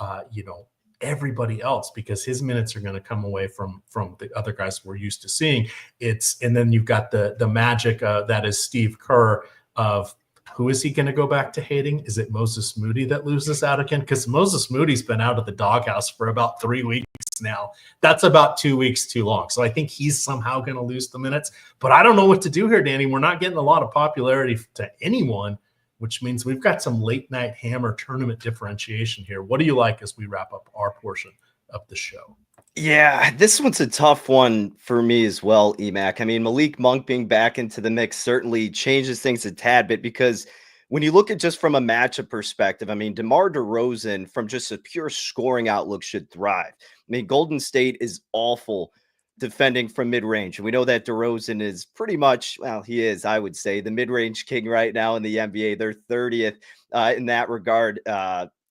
everybody else, because his minutes are going to come away from the other guys we're used to seeing. And then you've got the magic that is Steve Kerr of, who is he going to go back to hating? Is it Moses Moody that loses out again? Because Moses Moody's been out of the doghouse for about 3 weeks now. That's about 2 weeks too long. So I think he's somehow going to lose the minutes. But I don't know what to do here, Danny. We're not getting a lot of popularity to anyone, which means we've got some late night hammer tournament differentiation here. What do you like as we wrap up our portion of the show? Yeah, this one's a tough one for me as well, EMac. I mean, Malik Monk being back into the mix certainly changes things a tad bit, because when you look at just from a matchup perspective, I mean, DeMar DeRozan from just a pure scoring outlook should thrive. I mean, Golden State is awful defending from mid-range. And we know that DeRozan is pretty much, well, he is, I would say, the mid-range king right now in the NBA. They're 30th in that regard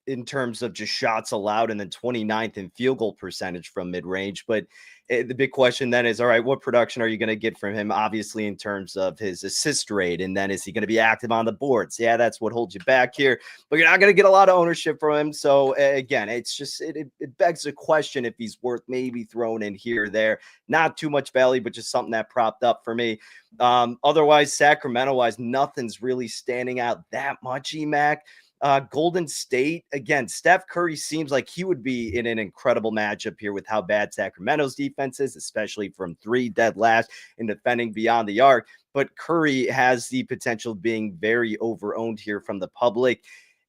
in terms of just shots allowed, and then 29th in field goal percentage from mid-range. But the big question then is, all right, what production are you going to get from him? Obviously, in terms of his assist rate, and then is he going to be active on the boards? Yeah, that's what holds you back here, but you're not going to get a lot of ownership from him. So again, it's just, it begs the question if he's worth maybe thrown in here or there. Not too much value, but just something that propped up for me. Otherwise, Sacramento-wise, nothing's really standing out that much, EMac. Golden State, again, Steph Curry seems like he would be in an incredible matchup here with how bad Sacramento's defense is, especially from three, dead last in defending beyond the arc. But Curry has the potential of being very over-owned here from the public.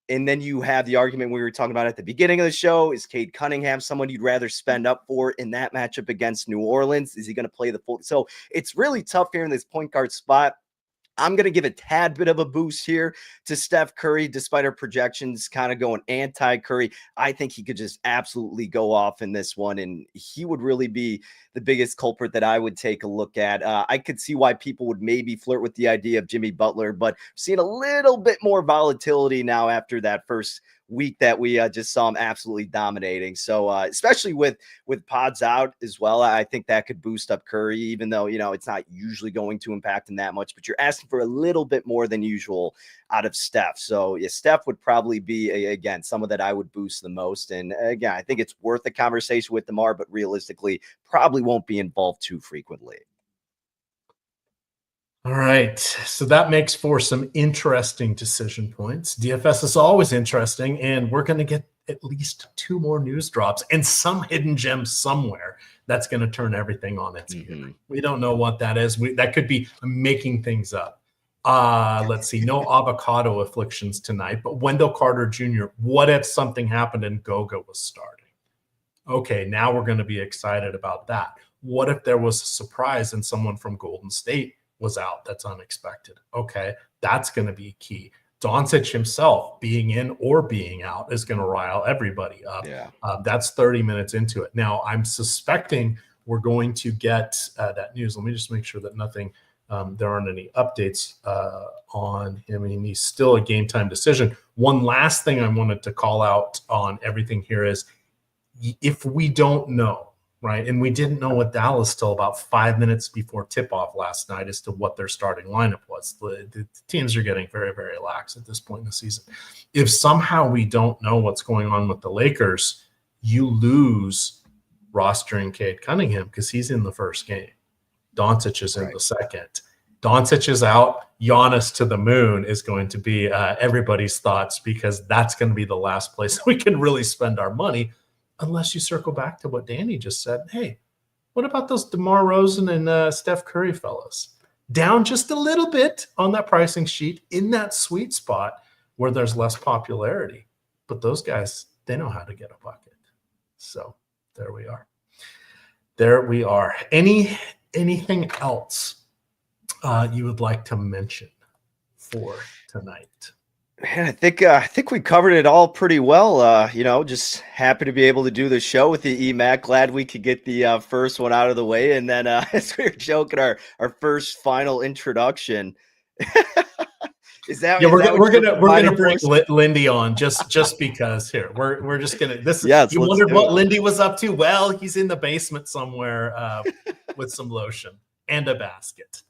And then you have the argument we were talking about at the beginning of the show. Is Cade Cunningham someone you'd rather spend up for in that matchup against New Orleans? Is he going to play the full? So it's really tough here in this point guard spot. I'm going to give a tad bit of a boost here to Steph Curry, despite our projections kind of going anti-Curry. I think he could just absolutely go off in this one, and he would really be the biggest culprit that I would take a look at. I could see why people would maybe flirt with the idea of Jimmy Butler, but seeing a little bit more volatility now after that first week that we just saw him absolutely dominating. So especially with pods out as well, I think that could boost up Curry, even though, it's not usually going to impact him that much, but you're asking for a little bit more than usual out of Steph. So yeah, Steph would probably be, again, someone that I would boost the most. And again, I think it's worth a conversation with DeMar, but realistically probably won't be involved too frequently. All right, so that makes for some interesting decision points. DFS is always interesting, and we're going to get at least 2 more news drops and some hidden gem somewhere that's going to turn everything on its ear. We don't know what that is. That could be making things up. Let's see, no avocado afflictions tonight, but Wendell Carter Jr., what if something happened and Goga was starting? Okay, now we're going to be excited about that. What if there was a surprise and someone from Golden State was out? That's unexpected. Okay, that's going to be key. Doncic himself being in or being out is going to rile everybody up. Yeah. That's 30 minutes into it. Now, I'm suspecting we're going to get that news. Let me just make sure that there aren't any updates on him. I mean, he's still a game time decision. One last thing I wanted to call out on everything here is, if we don't know, right? And we didn't know with Dallas till about 5 minutes before tip-off last night as to what their starting lineup was. The teams are getting very, very lax at this point in the season. If somehow we don't know what's going on with the Lakers, you lose rostering Cade Cunningham because he's in the first game. Doncic is in the second. Doncic is out. Giannis to the moon is going to be everybody's thoughts, because that's going to be the last place we can really spend our money, unless you circle back to what Danny just said. Hey, what about those DeMar DeRozan and Steph Curry fellas? Down just a little bit on that pricing sheet in that sweet spot where there's less popularity. But those guys, they know how to get a bucket. So there we are. There we are. Anything else you would like to mention for tonight? Man, I think we covered it all pretty well. Just happy to be able to do the show with the EMac. Glad we could get the first one out of the way, and then as we were joking, our first final introduction. Yeah, we're gonna bring Lindy on just because here we're just gonna you wondered what Lindy was up to. Well, he's in the basement somewhere with some lotion and a basket.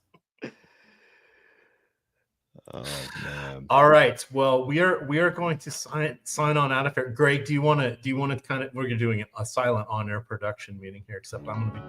Oh man! All right. Well, we are going to sign on out of here. Greg, do you want to kind of, we're doing a silent on-air production meeting here, except I'm going to be.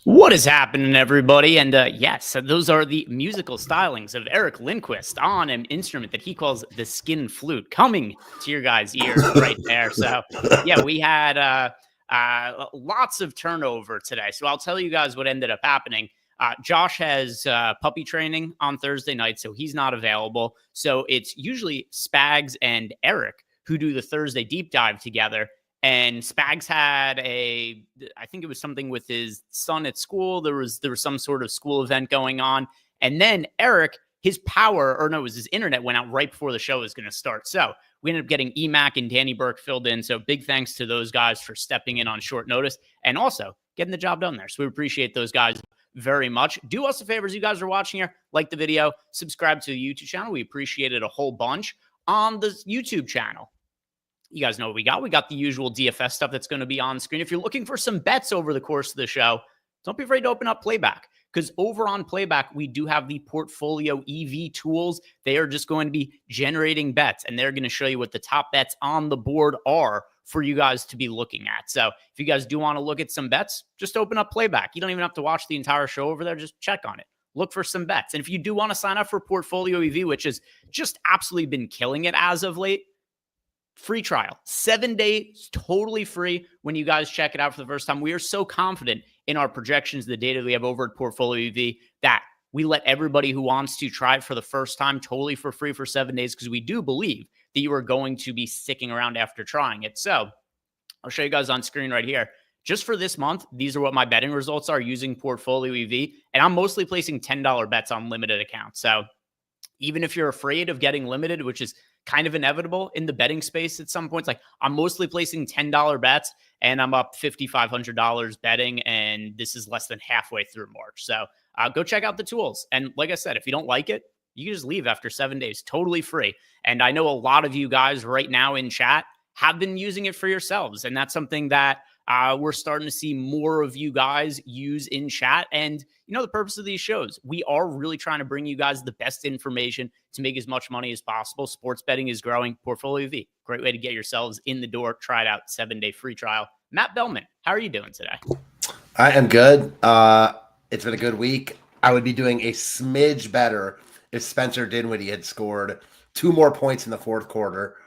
What is happening, everybody? And yes, those are the musical stylings of Eric Lindquist on an instrument that he calls the skin flute, coming to your guys' ears right there. So, yeah, we had lots of turnover today. So I'll tell you guys what ended up happening. Josh has puppy training on Thursday night, so he's not available. So it's usually Spags and Eric who do the Thursday deep dive together. And Spags had I think it was something with his son at school. There was some sort of school event going on. And then Eric, it was his internet went out right before the show was going to start. So we ended up getting EMac and Danny Burke filled in. So big thanks to those guys for stepping in on short notice and also getting the job done there. So we appreciate those guys very much. Do us a favor as you guys are watching here. Like the video, subscribe to the YouTube channel. We appreciate it a whole bunch. On the YouTube channel, you guys know what we got. We got the usual DFS stuff that's going to be on screen. If you're looking for some bets over the course of the show, don't be afraid to open up Playback, because over on Playback, we do have the Portfolio EV tools. They are just going to be generating bets, and they're going to show you what the top bets on the board are for you guys to be looking at. So if you guys do want to look at some bets, just open up Playback. You don't even have to watch the entire show over there. Just check on it. Look for some bets. And if you do want to sign up for Portfolio EV, which has just absolutely been killing it as of late, free trial, 7 days, totally free when you guys check it out for the first time. We are so confident in our projections, the data we have over at Portfolio EV, that we let everybody who wants to try it for the first time totally for free for 7 days, because we do believe that you are going to be sticking around after trying it. So I'll show you guys on screen right here. Just for this month, these are what my betting results are using Portfolio EV, and I'm mostly placing $10 bets on limited accounts. So even if you're afraid of getting limited, which is kind of inevitable in the betting space at some points. Like I'm mostly placing $10 bets and I'm up $5,500 betting. And this is less than halfway through March. So go check out the tools. And like I said, if you don't like it, you can just leave after 7 days, totally free. And I know a lot of you guys right now in chat have been using it for yourselves. And that's something that we're starting to see more of you guys use in chat. And, you know, the purpose of these shows, we are really trying to bring you guys the best information to make as much money as possible. Sports betting is growing. Portfolio EV, great way to get yourselves in the door. Try it out, 7-day free trial. Matt Belman, how are you doing today? I am good. It's been a good week. I would be doing a smidge better if Spencer Dinwiddie had scored 2 more points in the fourth quarter.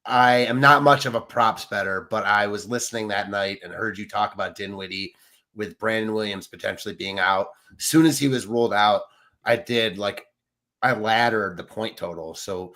I am not much of a props bettor, but I was listening that night and heard you talk about Dinwiddie with Brandon Williams potentially being out. As soon as he was ruled out, I laddered the point total. So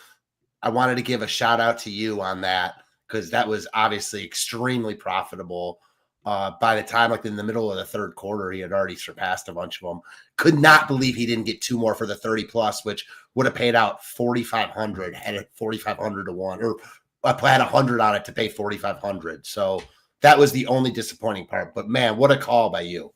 I wanted to give a shout out to you on that because that was obviously extremely profitable. By the time, like in the middle of the third quarter, he had already surpassed a bunch of them. Could not believe he didn't get 2 more for the 30 plus, which would have paid out 4,500, had it 4,500 to 1, or I had 100 on it to pay 4,500. So that was the only disappointing part. But man, what a call by you.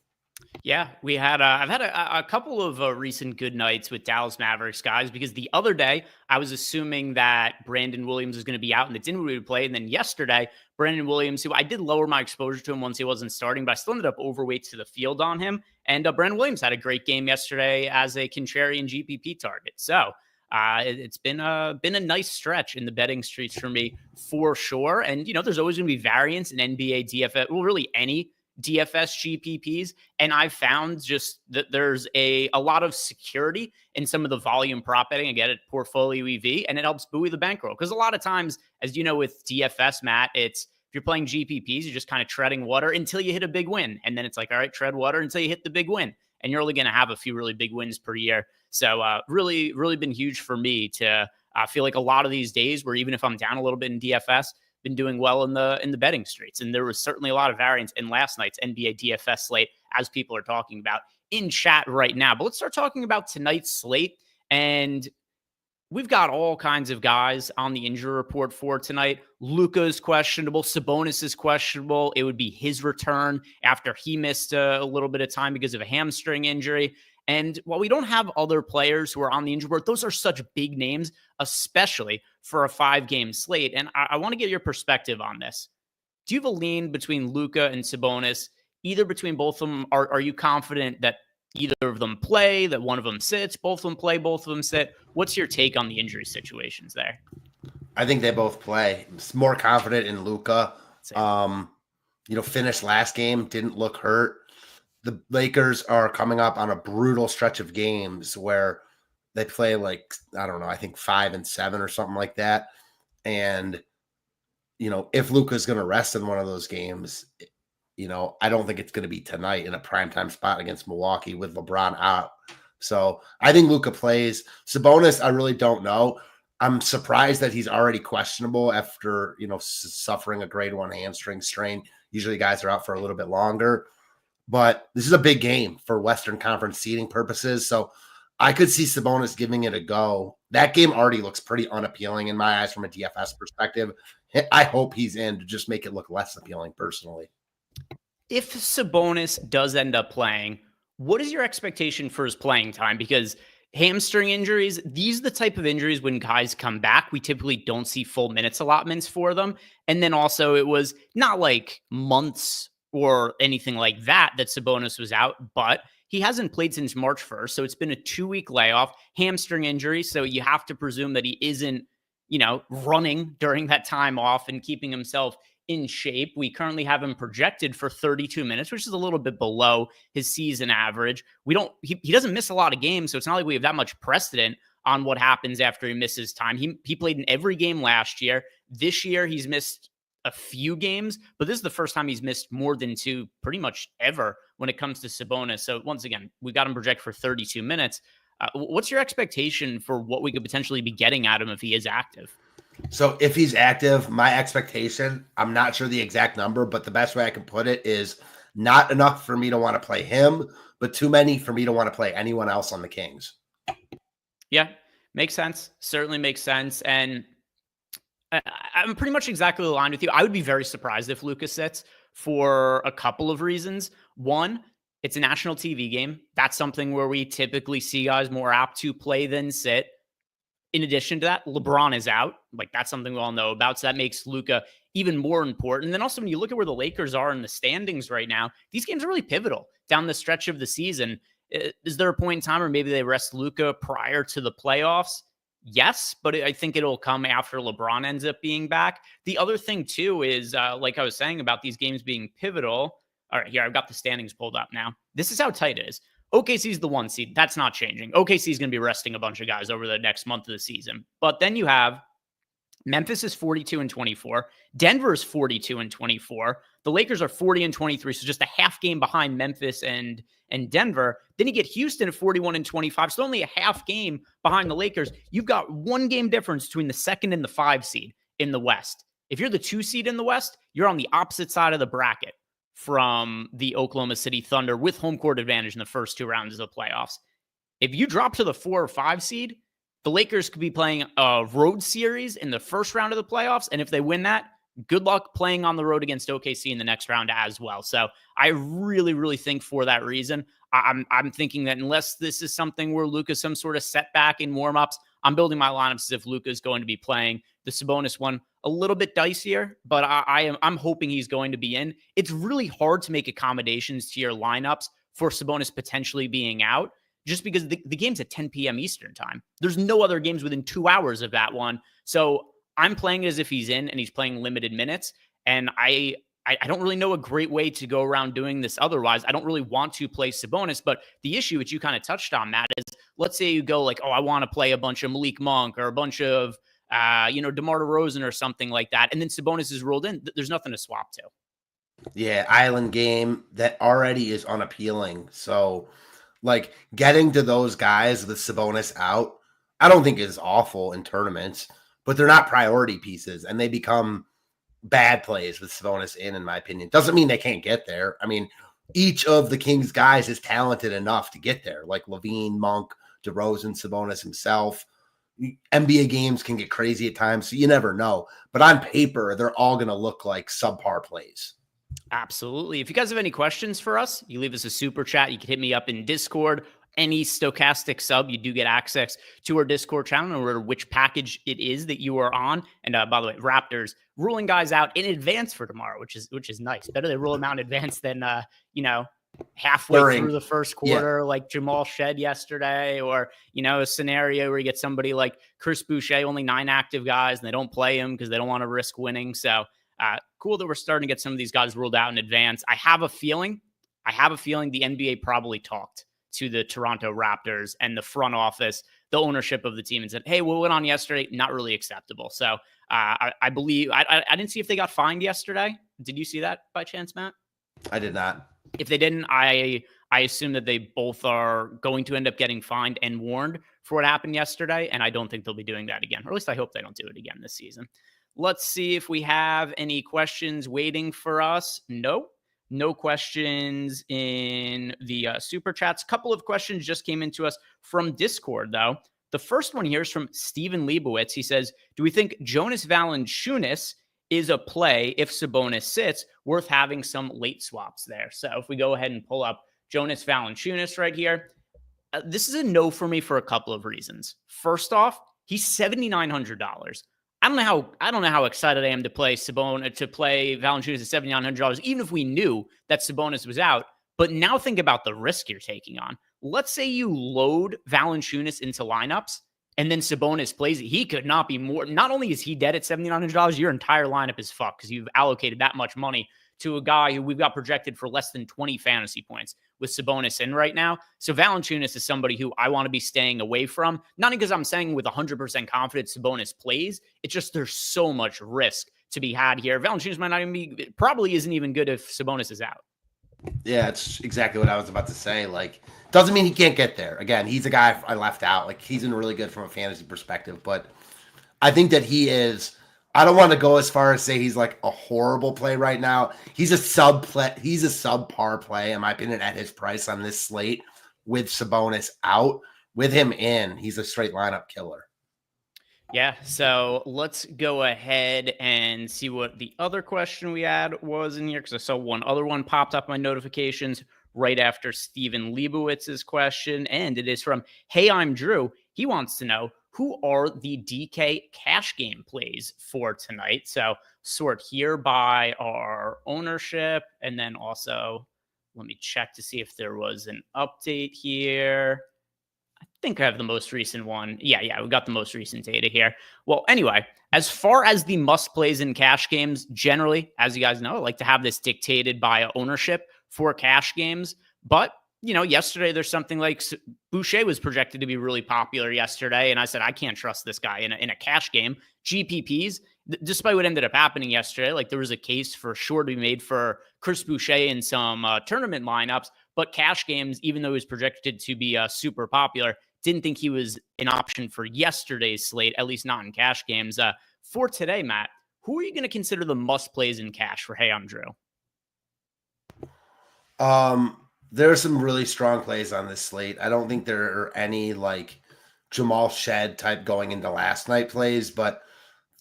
Yeah, we had I've had a couple of recent good nights with Dallas Mavericks guys, because the other day I was assuming that Brandon Williams was going to be out and that Dinwiddie would play. And then yesterday, Brandon Williams, who I did lower my exposure to him once he wasn't starting, but I still ended up overweight to the field on him. And Brandon Williams had a great game yesterday as a contrarian GPP target. So it's been a nice stretch in the betting streets for me for sure. And, you know, there's always going to be variance in NBA DFS, well, really any DFS GPPs. And I've found just that there's a lot of security in some of the volume prop betting. Again, at Portfolio EV, and it helps buoy the bankroll. Because a lot of times, as you know, with DFS, Matt, it's if you're playing GPPs, you're just kind of treading water until you hit a big win. And then it's like, all right, tread water until you hit the big win. And you're only going to have a few really big wins per year. So really, really been huge for me to feel like a lot of these days where even if I'm down a little bit in DFS, been doing well in the betting streets. And there was certainly a lot of variance in last night's NBA DFS slate, as people are talking about in chat right now. But let's start talking about tonight's slate. And we've got all kinds of guys on the injury report for tonight. Luka is questionable. Sabonis is questionable. It would be his return after he missed a little bit of time because of a hamstring injury. And while we don't have other players who are on the injury report, those are such big names, especially for a 5-game slate. And I want to get your perspective on this. Do you have a lean between Luka and Sabonis? Either between both of them, are you confident that either of them play, that one of them sits, both of them play, both of them sit? What's your take on the injury situations there? I think they both play. I'm more confident in Luka. Finished last game, didn't look hurt. The Lakers are coming up on a brutal stretch of games where they play I think 5 and 7 or something like that. And, if Luka's going to rest in one of those games, I don't think it's going to be tonight in a primetime spot against Milwaukee with LeBron out. So I think Luka plays. Sabonis, I really don't know. I'm surprised that he's already questionable after, suffering a grade 1 hamstring strain. Usually guys are out for a little bit longer. But this is a big game for Western Conference seeding purposes. So I could see Sabonis giving it a go. That game already looks pretty unappealing in my eyes from a DFS perspective. I hope he's in to just make it look less appealing personally. If Sabonis does end up playing, what is your expectation for his playing time? Because hamstring injuries, these are the type of injuries when guys come back, we typically don't see full minutes allotments for them. And then also it was not like months or anything like that Sabonis was out, but he hasn't played since March 1st. So it's been a 2-week layoff, hamstring injury. So you have to presume that he isn't, running during that time off and keeping himself in shape. We currently have him projected for 32 minutes, which is a little bit below his season average. He doesn't miss a lot of games. So it's not like we have that much precedent on what happens after he misses time. He played in every game last year. This year he's missed a few games, but this is the first time he's missed more than 2 pretty much ever when it comes to Sabonis. So once again, we got him projected for 32 minutes. What's your expectation for what we could potentially be getting at him if he is active? So if he's active, my expectation, I'm not sure the exact number, but the best way I can put it is not enough for me to want to play him, but too many for me to want to play anyone else on the Kings. Yeah. Makes sense. Certainly makes sense. And I'm pretty much exactly aligned with you. I would be very surprised if Luka sits for a couple of reasons. One, it's a national TV game. That's something where we typically see guys more apt to play than sit. In addition to that, LeBron is out. Like, that's something we all know about. So that makes Luka even more important. And then also, when you look at where the Lakers are in the standings right now, these games are really pivotal down the stretch of the season. Is there a point in time where maybe they rest Luka prior to the playoffs? Yes, but I think it'll come after LeBron ends up being back. The other thing, too, is like I was saying about these games being pivotal. All right, here, I've got the standings pulled up now. This is how tight it is. OKC's the 1 seed. That's not changing. OKC's going to be resting a bunch of guys over the next month of the season. But then you have Memphis is 42-24. Denver is 42-24. The Lakers are 40-23, so just a half game behind Memphis and Denver. Then you get Houston at 41-25, so only a half game behind the Lakers. You've got 1 game difference between the 2nd and the 5 seed in the West. If you're the 2 seed in the West, you're on the opposite side of the bracket from the Oklahoma City Thunder with home court advantage in the first 2 rounds of the playoffs. If you drop to the 4 or 5 seed, the Lakers could be playing a road series in the first round of the playoffs. And if they win that, good luck playing on the road against OKC in the next round as well. So I really, really think for that reason, I'm thinking that unless this is something where Luka's some sort of setback in warmups, I'm building my lineups as if Luka is going to be playing. The Sabonis one a little bit dicier, but I'm hoping he's going to be in. It's really hard to make accommodations to your lineups for Sabonis potentially being out, just because the game's at 10 p.m. Eastern time. There's no other games within 2 hours of that one. So I'm playing it as if he's in and he's playing limited minutes. And I don't really know a great way to go around doing this otherwise. I don't really want to play Sabonis, but the issue which you kind of touched on, Matt, is let's say you go like, oh, I want to play a bunch of Malik Monk or a bunch of, DeMar DeRozan or something like that. And then Sabonis is rolled in. There's nothing to swap to. Yeah, island game that already is unappealing. So, like, getting to those guys with Sabonis out, I don't think is awful in tournaments, but they're not priority pieces, and they become bad plays with Sabonis in my opinion. Doesn't mean they can't get there. I mean, each of the Kings guys is talented enough to get there, like Levine, Monk, DeRozan, Sabonis himself. NBA games can get crazy at times, so you never know. But on paper, they're all going to look like subpar plays. Absolutely. If you guys have any questions for us, you leave us a super chat. You can hit me up in Discord. Any Stokastic sub, you do get access to our Discord channel, no matter which package it is that you are on. And by the way, Raptors ruling guys out in advance for tomorrow, which is nice. Better they rule them out in advance than halfway through the first quarter, like Jamal Shed yesterday, or a scenario where you get somebody like Chris Boucher, only 9 active guys, and they don't play him because they don't want to risk winning. So cool that we're starting to get some of these guys ruled out in advance. I have a feeling the NBA probably talked to the Toronto Raptors and the front office, the ownership of the team, and said, hey, what went on yesterday? Not really acceptable. So I believe I didn't see if they got fined yesterday. Did you see that by chance, Matt? I did not. If they didn't, I assume that they both are going to end up getting fined and warned for what happened yesterday. And I don't think they'll be doing that again, or at least I hope they don't do it again this season. Let's see if we have any questions waiting for us. No questions in the super chats. A couple of questions just came into us from Discord, though. The first one here is from Steven Leibowitz. He says, do we think Jonas Valanciunas is a play if Sabonis sits, worth having some late swaps there? So if we go ahead and pull up Jonas Valanciunas right here, this is a no for me for a couple of reasons. First off, he's $7,900. I don't know how excited I am to play Valanciunas at $7,900, even if we knew that Sabonis was out. But now think about the risk you're taking on. Let's say you load Valanciunas into lineups and then Sabonis plays it. He could not be more. Not only is he dead at $7,900, your entire lineup is fucked because you've allocated that much money to a guy who we've got projected for less than 20 fantasy points with Sabonis in right now. So Valanciunas is somebody who I want to be staying away from, not because I'm saying with 100% confidence Sabonis plays. It's just there's so much risk to be had here. Valanciunas might not even be, probably isn't even good if Sabonis is out. Yeah, it's exactly what I was about to say. Like, doesn't mean he can't get there. Again, he's a guy I left out. Like, he's in really good from a fantasy perspective, but I think that he is. I don't want to go as far as say he's like a horrible play right now. He's a subpar play, in my opinion, at his price on this slate with Sabonis out, with him in, he's a straight lineup killer. Yeah, so let's go ahead and see what the other question we had was in here, because I saw one other one popped up my notifications right after Steven Leibowitz's question, and it is from Hey, I'm Drew. He wants to know, who are the DK cash game plays for tonight? So sort here by our ownership, and then also let me check to see if there was an update here. I think I have the most recent one. Yeah, we got the most recent data here. Well, anyway, as far as the must plays in cash games, generally, as you guys know, I like to have this dictated by ownership for cash games. But, yesterday there's something like Boucher was projected to be really popular yesterday. And I said, I can't trust this guy in a cash game. GPPs, despite what ended up happening yesterday, like there was a case for sure to be made for Chris Boucher in some tournament lineups. But cash games, even though he was projected to be super popular, didn't think he was an option for yesterday's slate, at least not in cash games. For today, Matt, who are you going to consider the must plays in cash for Hey, I'm Drew? There are some really strong plays on this slate. I don't think there are any like Jamal Shed type going into last night plays, but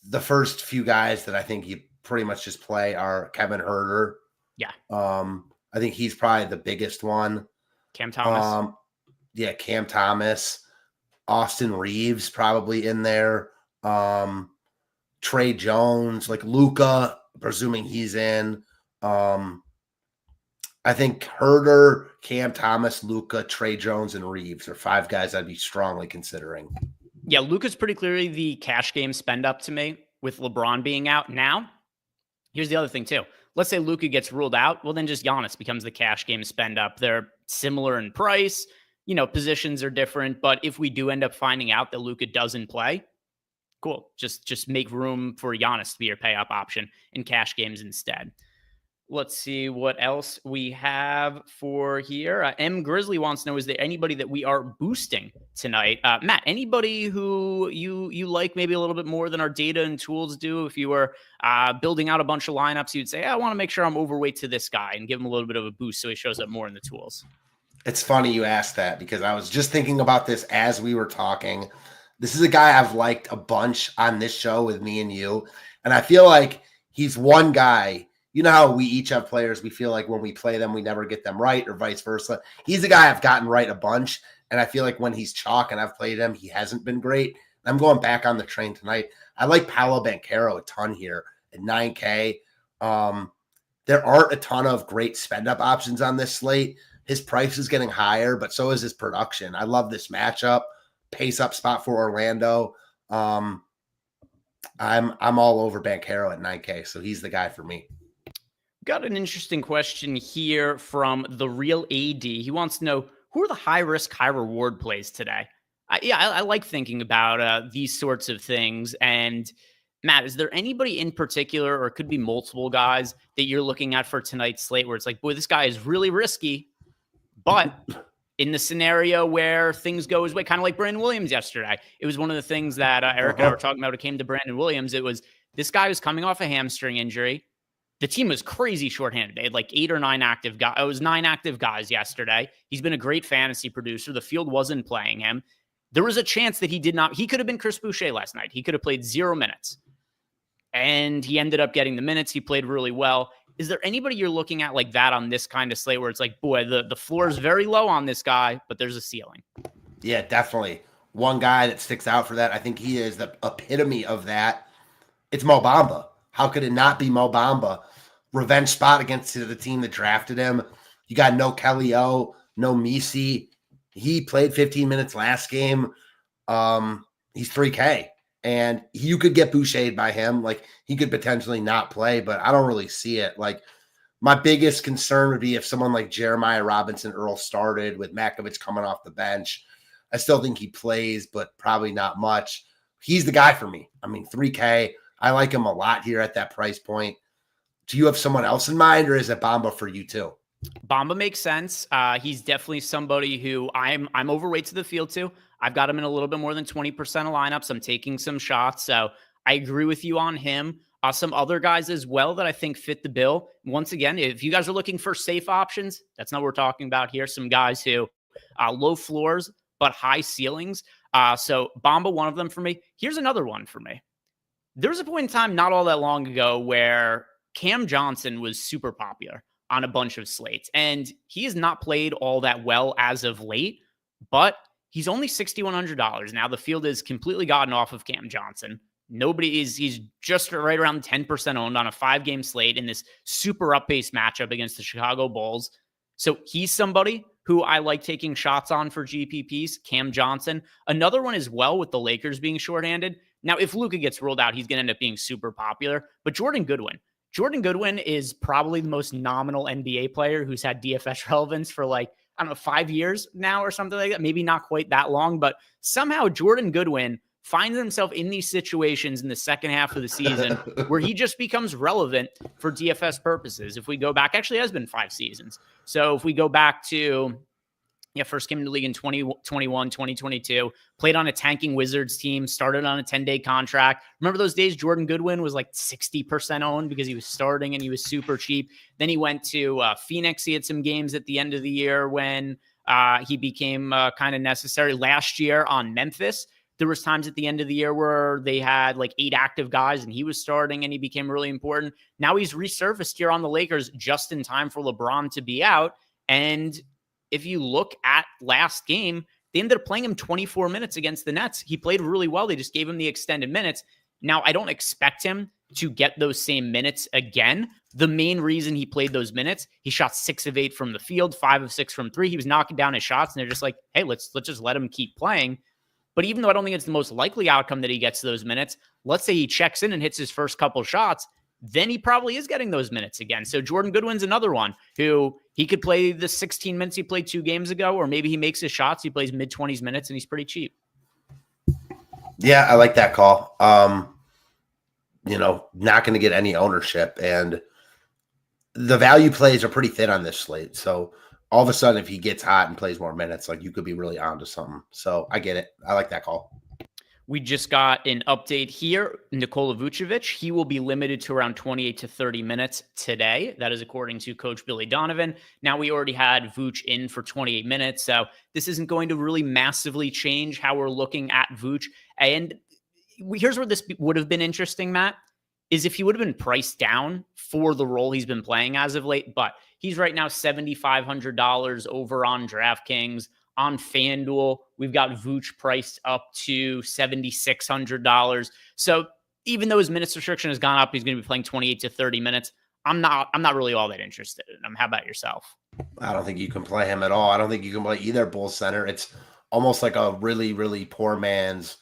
the first few guys that I think you pretty much just play are Kevin Huerter. Yeah. I think he's probably the biggest one. Cam Thomas. Cam Thomas. Austin Reeves probably in there. Trey Jones, like Luka, presuming he's in. I think Huerter, Cam Thomas, Luka, Trey Jones, and Reeves are 5 guys I'd be strongly considering. Yeah, Luka's pretty clearly the cash game spend up to me with LeBron being out. Now, here's the other thing too. Let's say Luka gets ruled out. Well, then just Giannis becomes the cash game spend up. They're similar in price. Positions are different. But if we do end up finding out that Luka doesn't play, cool. Just make room for Giannis to be your pay up option in cash games instead. Let's see what else we have for here. M. Grizzly wants to know, is there anybody that we are boosting tonight? Matt, anybody who you like maybe a little bit more than our data and tools do? If you were building out a bunch of lineups, you'd say, I want to make sure I'm overweight to this guy and give him a little bit of a boost so he shows up more in the tools. It's funny you asked that because I was just thinking about this as we were talking. This is a guy I've liked a bunch on this show with me and you. And I feel like he's one guy. You know how we each have players we feel like when we play them, we never get them right or vice versa. He's a guy I've gotten right a bunch. And I feel like when he's chalk and I've played him, he hasn't been great. I'm going back on the train tonight. I like Paolo Banchero a ton here at 9K. There aren't a ton of great spend up options on this slate. His price is getting higher, but so is his production. I love this matchup. Pace up spot for Orlando. I'm all over Banchero at 9K, so he's the guy for me. Got an interesting question here from the Real AD. He wants to know, who are the high risk, high reward plays today? I like thinking about these sorts of things. And Matt, is there anybody in particular, or it could be multiple guys that you're looking at for tonight's slate where it's like, boy, this guy is really risky, but in the scenario where things go his way, kind of like Brandon Williams yesterday, it was one of the things that Eric and I were talking about when it came to Brandon Williams. It was, this guy was coming off a hamstring injury. The team was crazy shorthanded. They had like 8 or 9 active guys. It was 9 active guys yesterday. He's been a great fantasy producer. The field wasn't playing him. There was a chance that he could have been Chris Boucher last night. He could have played 0 minutes. And he ended up getting the minutes. He played really well. Is there anybody you're looking at like that on this kind of slate where it's like, boy, the floor is very low on this guy, but there's a ceiling? Yeah, definitely. One guy that sticks out for that, I think he is the epitome of that. It's Mo Bamba. How could it not be Mo Bamba? Revenge spot against the team that drafted him. You got no Kelly O, no Misi. He played 15 minutes last game. He's 3K. And you could get Bouchered by him. Like, he could potentially not play, but I don't really see it. Like, my biggest concern would be if someone like Jeremiah Robinson Earl started with Makovich coming off the bench. I still think he plays, but probably not much. He's the guy for me. I mean, 3K. I like him a lot here at that price point. Do you have someone else in mind, or is it Bamba for you too? Bamba makes sense. He's definitely somebody who I'm overweight to the field too. I've got him in a little bit more than 20% of lineups. I'm taking some shots. So I agree with you on him. Some other guys as well that I think fit the bill. Once again, if you guys are looking for safe options, that's not what we're talking about here. Some guys who low floors, but high ceilings. So Bamba, one of them for me. Here's another one for me. There was a point in time not all that long ago where Cam Johnson was super popular on a bunch of slates, and he has not played all that well as of late, but he's only $6,100. Now the field has completely gotten off of Cam Johnson. He's just right around 10% owned on a 5-game slate in this super up-paced matchup against the Chicago Bulls. So he's somebody who I like taking shots on for GPPs, Cam Johnson. Another one as well with the Lakers being shorthanded. Now, if Luka gets ruled out, he's going to end up being super popular. But Jordan Goodwin is probably the most nominal NBA player who's had DFS relevance for 5 years now or something like that. Maybe not quite that long, but somehow Jordan Goodwin finds himself in these situations in the second half of the season where he just becomes relevant for DFS purposes. If we go back, actually it has been 5 seasons. So if we go back to, first came into the league in 2021, 2022, played on a tanking Wizards team, started on a 10-day contract. Remember those days Jordan Goodwin was 60% owned because he was starting and he was super cheap. Then he went to Phoenix. He had some games at the end of the year when he became kind of necessary. Last year on Memphis, there was times at the end of the year where they had 8 active guys and he was starting and he became really important. Now he's resurfaced here on the Lakers just in time for LeBron to be out. And if you look at last game, they ended up playing him 24 minutes against the Nets. He played really well. They just gave him the extended minutes. Now, I don't expect him to get those same minutes again. The main reason he played those minutes, he shot 6 of 8 from the field, 5 of 6 from 3. He was knocking down his shots, and they're just like, hey, let's just let him keep playing. But even though I don't think it's the most likely outcome that he gets those minutes, let's say he checks in and hits his first couple shots, then he probably is getting those minutes again. So Jordan Goodwin's another one who he could play the 16 minutes he played 2 games ago, or maybe he makes his shots. He plays mid-20s minutes and he's pretty cheap. Yeah, I like that call. Not going to get any ownership, and the value plays are pretty thin on this slate. So all of a sudden, if he gets hot and plays more minutes, you could be really onto something. So I get it. I like that call. We just got an update here. Nikola Vucevic, he will be limited to around 28 to 30 minutes today. That is according to Coach Billy Donovan. Now, we already had Vuce in for 28 minutes, so this isn't going to really massively change how we're looking at Vuce. And here's where this would have been interesting, Matt, is if he would have been priced down for the role he's been playing as of late. But he's right now $7,500 over on DraftKings. On FanDuel, we've got Vuce priced up to $7,600. So even though his minutes restriction has gone up, he's going to be playing 28 to 30 minutes. I'm not really all that interested in him. How about yourself? I don't think you can play him at all. I don't think you can play either Bulls center. It's almost like a really, really poor man's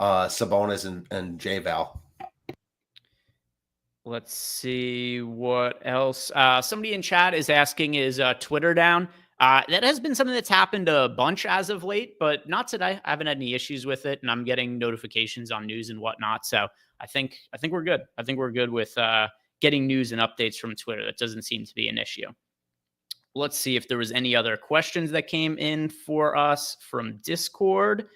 Sabonis and J-Val. Let's see what else. Somebody in chat is asking, is Twitter down? That has been something that's happened a bunch as of late, but not today. I haven't had any issues with it, and I'm getting notifications on news and whatnot. So I think we're good. I think we're good with getting news and updates from Twitter. That doesn't seem to be an issue. Let's see if there was any other questions that came in for us from Discord.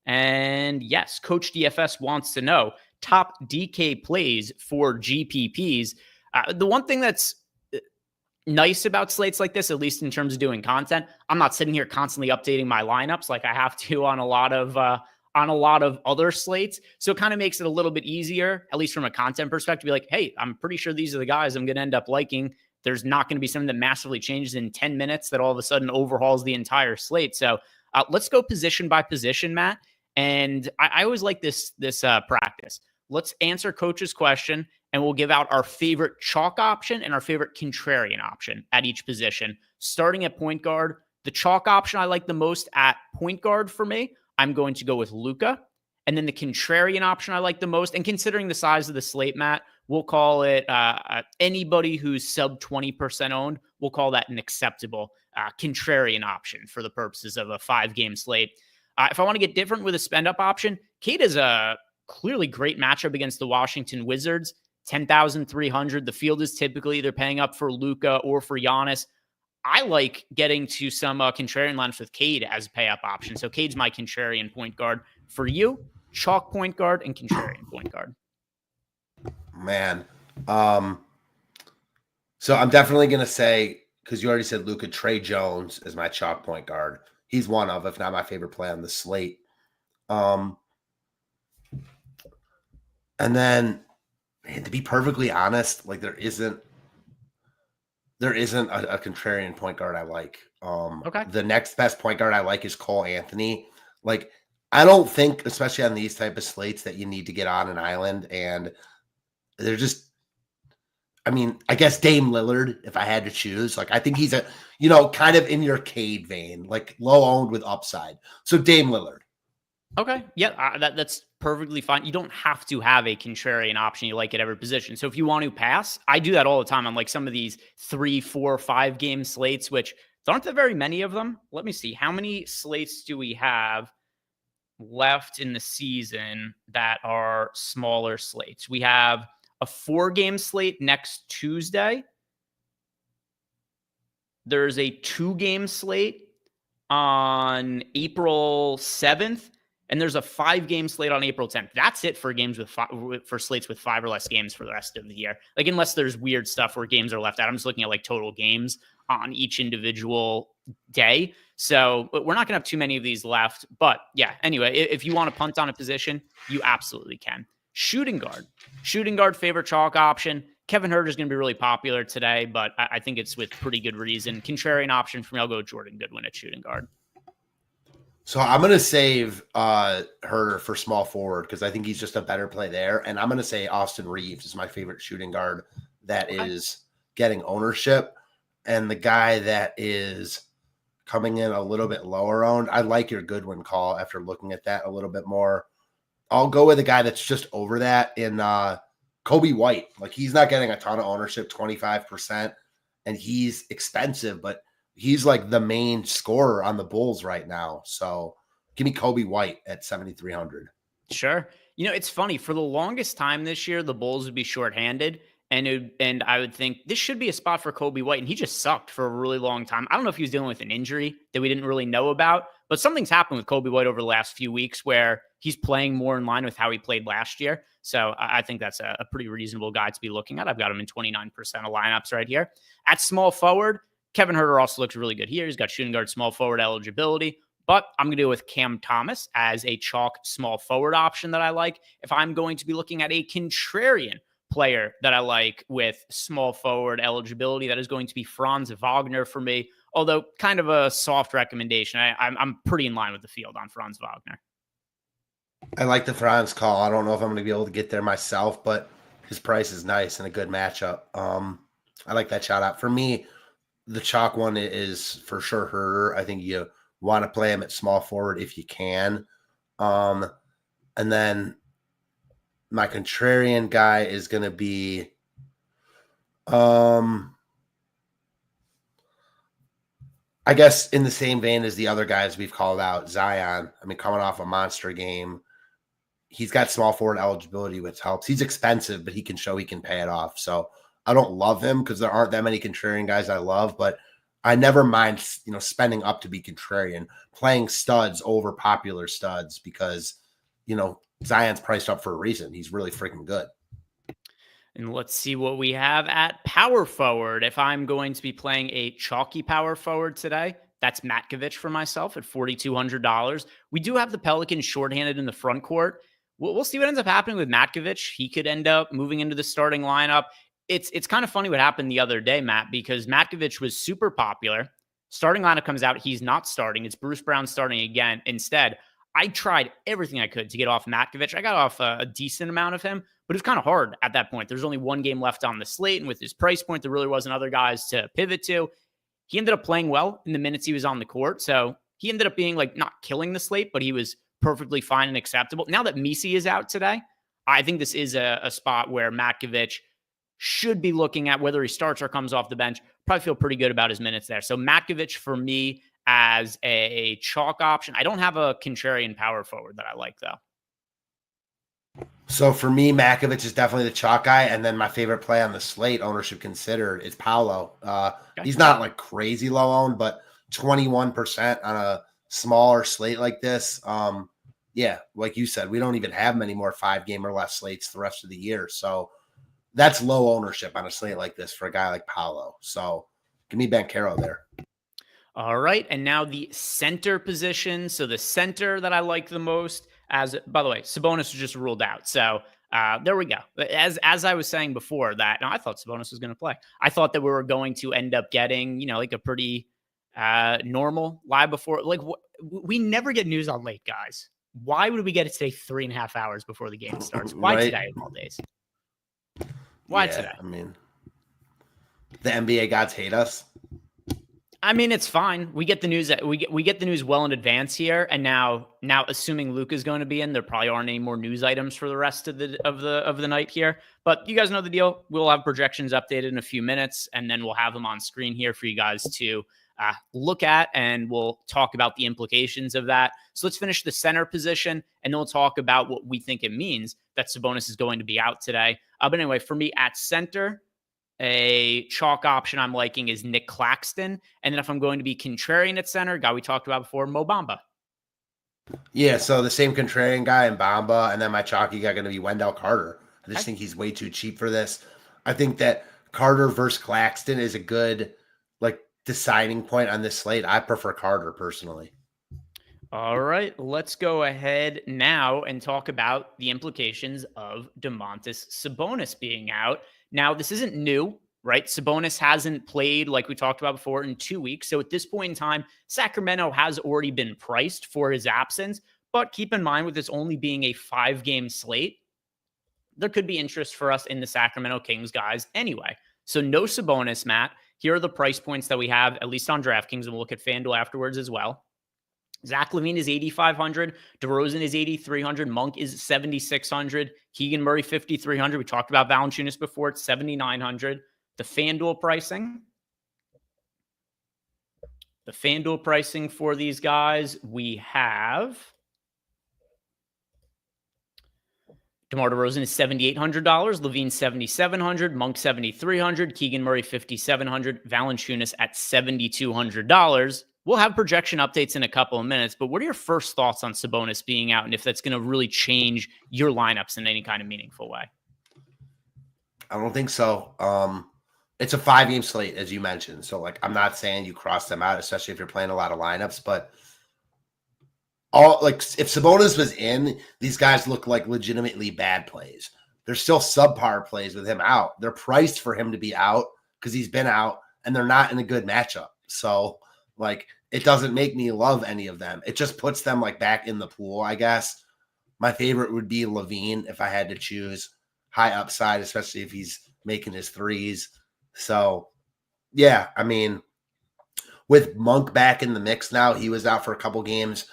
And yes, Coach DFS wants to know top DK plays for GPPs. The one thing that's nice about slates like this, at least in terms of doing content, I'm not sitting here constantly updating my lineups like I have to on a lot of other slates. So it kind of makes it a little bit easier, at least from a content perspective, to be like, hey, I'm pretty sure these are the guys I'm going to end up liking. There's not going to be something that massively changes in 10 minutes that all of a sudden overhauls the entire slate. So let's go position by position, Matt. And I always like this practice. Let's answer Coach's question, and we'll give out our favorite chalk option and our favorite contrarian option at each position. Starting at point guard, the chalk option I like the most at point guard for me, I'm going to go with Luka. And then the contrarian option I like the most, and considering the size of the slate, Matt, we'll call it anybody who's sub 20% owned, we'll call that an acceptable contrarian option for the purposes of a 5-game slate. If I want to get different with a spend-up option, Cade is a clearly great matchup against the Washington Wizards, 10,300. The field is typically either paying up for Luka or for Giannis. I like getting to some contrarian lines with Cade as a pay-up option. So Cade's my contrarian point guard. For you, chalk point guard and contrarian point guard. Man. So I'm definitely going to say, because you already said Luka, Trey Jones is my chalk point guard. he's one of, if not my favorite play on the slate. And then, man, to be perfectly honest, like there isn't a contrarian point guard I like. Okay. The next best point guard I like is Cole Anthony. Like, I don't think, especially on these type of slates, that you need to get on an island. And they're just, I mean, I guess Dame Lillard, if I had to choose, like, I think he's a, kind of in your Cade vein, like low owned with upside. So Dame Lillard. Okay. Yeah, that's perfectly fine. You don't have to have a contrarian option you like at every position. So if you want to pass, I do that all the time on like some of these 3, 4, 5 game slates, which there aren't that very many of them. Let me see. How many slates do we have left in the season that are smaller slates? We have a 4-game slate next Tuesday. There's a 2-game slate on April 7th. And there's a 5-game slate on April 10th. That's it for games for slates with 5 or less games for the rest of the year. Like, unless there's weird stuff where games are left out. I'm just looking at like total games on each individual day. So we're not going to have too many of these left. But yeah, anyway, if you want to punt on a position, you absolutely can. Shooting guard favorite chalk option. Kevin Huerter is going to be really popular today, but I think it's with pretty good reason. Contrarian option for me, I'll go Jordan Goodwin at shooting guard. So I'm going to save Huerter for small forward because I think he's just a better play there. And I'm going to say Austin Reeves is my favorite shooting guard that is getting ownership. And the guy that is coming in a little bit lower owned, I like your Goodwin call after looking at that a little bit more. I'll go with a guy that's just over that in Kobe White. Like, he's not getting a ton of ownership, 25%, and he's expensive, but he's like the main scorer on the Bulls right now. So give me Kobe White at 7,300. Sure. It's funny. For the longest time this year, the Bulls would be shorthanded. And I would think this should be a spot for Kobe White. And he just sucked for a really long time. I don't know if he was dealing with an injury that we didn't really know about, but something's happened with Kobe White over the last few weeks where he's playing more in line with how he played last year. So I think that's a pretty reasonable guy to be looking at. I've got him in 29% of lineups right here. At small forward, Kevin Huerter also looks really good here. He's got shooting guard, small forward eligibility, but I'm going to go with Cam Thomas as a chalk small forward option that I like. If I'm going to be looking at a contrarian player that I like with small forward eligibility, that is going to be Franz Wagner for me, although kind of a soft recommendation. I'm pretty in line with the field on Franz Wagner. I like the Franz call. I don't know if I'm going to be able to get there myself, but his price is nice and a good matchup. I like that shout out. For me, the chalk one is for sure Huerter. I think you want to play him at small forward if you can. And then my contrarian guy is going to be I guess in the same vein as the other guys we've called out, Zion. I mean, coming off a monster game, he's got small forward eligibility, which helps. He's expensive, but he can show he can pay it off. So I don't love him because there aren't that many contrarian guys I love, but I never mind, spending up to be contrarian, playing studs over popular studs because, Zion's priced up for a reason. He's really freaking good. And let's see what we have at power forward. If I'm going to be playing a chalky power forward today, that's Matkovic for myself at $4,200. We do have the Pelicans shorthanded in the front court. We'll see what ends up happening with Matkovic. He could end up moving into the starting lineup. It's kind of funny what happened the other day, Matt, because Matkovic was super popular. Starting lineup comes out. He's not starting. It's Bruce Brown starting again. Instead, I tried everything I could to get off Matkovic. I got off a decent amount of him, but it was kind of hard at that point. There's only one game left on the slate, and with his price point, there really wasn't other guys to pivot to. He ended up playing well in the minutes he was on the court, so he ended up being like not killing the slate, but he was perfectly fine and acceptable. Now that Misi is out today, I think this is a spot where Matkovic should be looking at whether he starts or comes off the bench. Probably feel pretty good about his minutes there. So Matkovic for me as a chalk option. I don't have a contrarian power forward that I like, though. So for me, Matkovic is definitely the chalk guy. And then my favorite play on the slate, ownership considered, is Paolo. He's not like crazy low owned, but 21% on a smaller slate like this. Yeah, like you said, we don't even have many more 5-game or less slates the rest of the year. So that's low ownership on a slate like this for a guy like Paolo. So give me Banchero there. All right, and now the center position. So the center that I like the most, as by the way, Sabonis was just ruled out. So there we go. As I was saying before that, I thought Sabonis was going to play. I thought that we were going to end up getting, like a pretty normal live before. Like we never get news on late, guys. Why would we get it today 3.5 hours before the game starts? Why Right. today of all days? Why today? I mean, the NBA gods hate us. I mean, it's fine. We get the news we get the news well in advance here, and now assuming Luka's going to be in, there probably aren't any more news items for the rest of the night here. But you guys know the deal. We'll have projections updated in a few minutes, and then we'll have them on screen here for you guys to look at, and we'll talk about the implications of that. So let's finish the center position, and then we'll talk about what we think it means that Sabonis is going to be out today. But anyway, for me at center, a chalk option I'm liking is Nick Claxton. And then if I'm going to be contrarian at center, guy we talked about before, Mo Bamba. Yeah, so the same contrarian guy in Bamba, and then my chalky guy going to be Wendell Carter. I just think he's way too cheap for this. I think that Carter versus Claxton is a good deciding point on this slate. I prefer Carter personally. All right, let's go ahead now and talk about the implications of Domantas Sabonis being out. Now, this isn't new, right? Sabonis hasn't played, like we talked about before, in 2 weeks. So at this point in time, Sacramento has already been priced for his absence. But keep in mind, with this only being a 5-game slate, there could be interest for us in the Sacramento Kings guys anyway. So no Sabonis, Matt. Here are the price points that we have, at least on DraftKings, and we'll look at FanDuel afterwards as well. Zach LaVine is 8,500. DeRozan is 8,300. Monk is 7,600. Keegan Murray, 5,300. We talked about Valanciunas before. It's 7,900. The FanDuel pricing. The FanDuel pricing for these guys, we have DeMar DeRozan is $7,800. LaVine, $7,700. Monk, $7,300. Keegan Murray, $5,700. Valanciunas at $7,200. We'll have projection updates in a couple of minutes, but what are your first thoughts on Sabonis being out and if that's going to really change your lineups in any kind of meaningful way? I don't think so. It's a 5-game slate, as you mentioned. So, I'm not saying you cross them out, especially if you're playing a lot of lineups, but if Sabonis was in, these guys look like legitimately bad plays. They're still subpar plays with him out. They're priced for him to be out because he's been out, and they're not in a good matchup. So, it doesn't make me love any of them. It just puts them back in the pool, I guess. My favorite would be LaVine if I had to choose high upside, especially if he's making his threes. So, yeah, I mean, with Monk back in the mix now, he was out for a couple games.